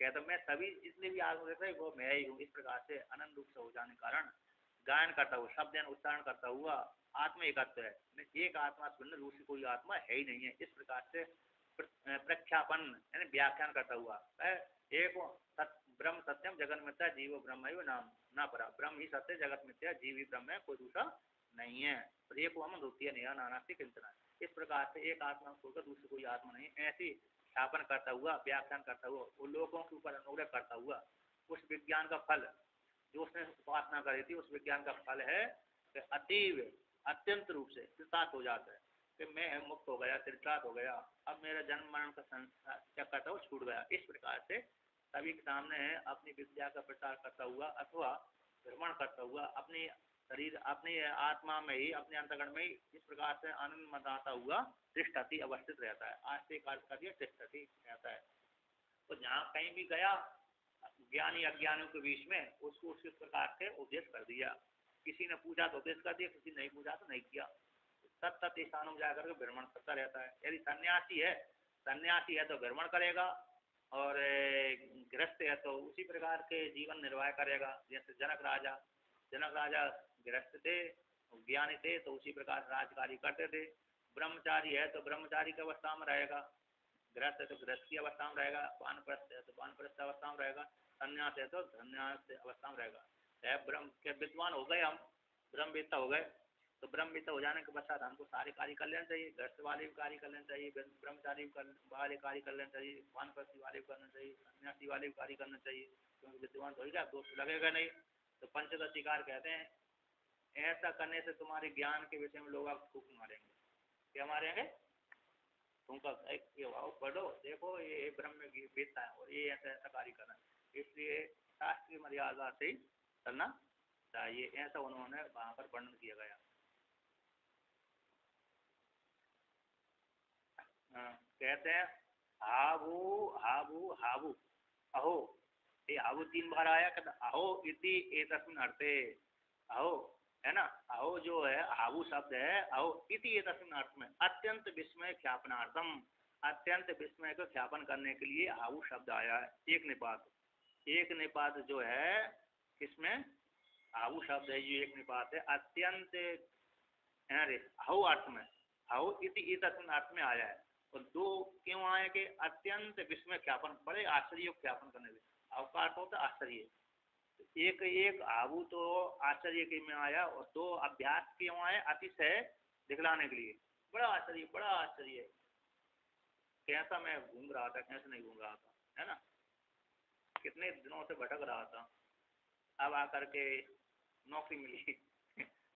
कहते मैं सभी जितने भी आत्मा रहते हैं वो मैं ही हूँ। इस प्रकार से अनन्य रूप से हो जाने के कारण गायन करता हुआ, शब्द उच्चारण करता हुआ आत्मा एकत्व है, एक आत्मा से भिन्न दूसरी कोई आत्मा है ही नहीं है। इस प्रकार से प्रख्यापन यानी व्याख्यान करता हुआ एक ब्रह्म सत्यम जगत मिथ्या जीव ब्रह्म नाम ना परा, ब्रह्म ही सत्य जगत मिथ्या जीव ही ब्रह्म है, कोई दूसरा नहीं है। तो एक हम द्वितीय नहीं नानास्ति किंचन। इस प्रकार से एक आत्मा छोड़कर दूसरी कोई आत्मा नहीं, ऐसी स्थापन करता हुआ, व्याख्यान करता हुआ, उन लोगों के ऊपर अनुग्रह करता हुआ उस विज्ञान का फल जो उसने उपासना करी थी, उस विज्ञान का फल है कि अतीव अत्यंत रूप से कृतार्थ हो जाता है कि मैं मुक्त हो गया, कृतार्थ हो गया, अब मेरा जन्म मरण का संसार चक्कर था वो छूट गया। इस प्रकार से सभी के सामने अपनी विद्या का प्रचार करता हुआ अथवा भ्रमण करता हुआ अपनी शरीर, अपनी आत्मा में ही, अपने अंतगण में ही इस प्रकार से आनंद मनाता हुआ तिष्ठति अवस्थित रहता है। आज से कार्य कर दिया तिष्ठति रहता है। तो जहाँ कहीं भी गया ज्ञानी अज्ञानियों के बीच में उसको उस प्रकार से उपदेश कर दिया। किसी ने पूछा तो उपदेश कर दिया, किसी ने नहीं पूछा तो नहीं किया। तब स्थानों में जाकर के भ्रमण करता रहता है। यदि सन्यासी है तो भ्रमण करेगा, और गृहस्थ है तो उसी प्रकार के जीवन निर्वाह करेगा। जैसे जनक राजा गृहस्थ थे, ज्ञानी थे तो उसी प्रकार राजकार्य करते थे। ब्रह्मचारी है तो ब्रह्मचारी की अवस्था में रहेगा, गृहस्थ है तो गृहस्थ की अवस्था में रहेगा, वानप्रस्थ है तो वानप्रस्थ अवस्था में रहेगा, संन्यास है तो संन्यास अवस्था में रहेगा। ब्रह्म के विद्वान हो गए, हम ब्रह्मवेत्ता हो गए, तो ब्रह्मवेत्ता हो जाने के पश्चात हमको सारे कार्य कर लेना चाहिए। गृहस्थ वाले भी कार्य कर लेना चाहिए, ब्रह्मचारी वाले कार्य कर लेना चाहिए, वानप्रस्थी वाले भी करना चाहिए, सन्यासी वाले भी कार्य करना चाहिए, क्योंकि विद्वान तो होगा, दोष लगेगा नहीं। तो पंचदशीकार कहते हैं ऐसा करने से तुम्हारे ज्ञान के विषय में लोग आप फूक मारेंगे। क्या मारेंगे? तुमका पढ़ो, देखो ये ब्रह्म वेत्ता है और ये ऐसा ऐसा कार्य करना है, इसलिए शास्त्रीय मर्यादा से ही चलना चाहिए। ऐसा उन्होंने वहां पर वर्णन किया गया। कहते हैं हाबू हाबू हाबू अहो, ये हाबू 3 बार आया। कहते अहो इति एतस्मिन् अर्थे, अहो है ना, अहो जो है हाबू शब्द है, अहो इति एतस्मिन् अर्थ में अत्यंत विस्मय ख्यापनार्थम, अत्यंत विस्मय को ख्यापन करने के लिए हाबू शब्द आया है। एक निपात जो है किसमें हाबू शब्द है, ये एक निपात है अत्यंत अहो अर्थ में, अहो इति एतस्मिन् अर्थ में आया है। और 2 क्यों आए कि अत्यंत विस्मय ख्यापन, बड़े आश्चर्य ख्यापन करने में, अवकाश होता आश्चर्य। एक एक आबू तो आश्चर्य के में आया, और 2 अभ्यास क्यों आए, अतिशय दिखलाने के लिए। बड़ा आश्चर्य कैसा मैं घूम रहा था, कैसे नहीं घूम रहा था, है ना, कितने दिनों से भटक रहा था, अब आकर के नौकरी मिली,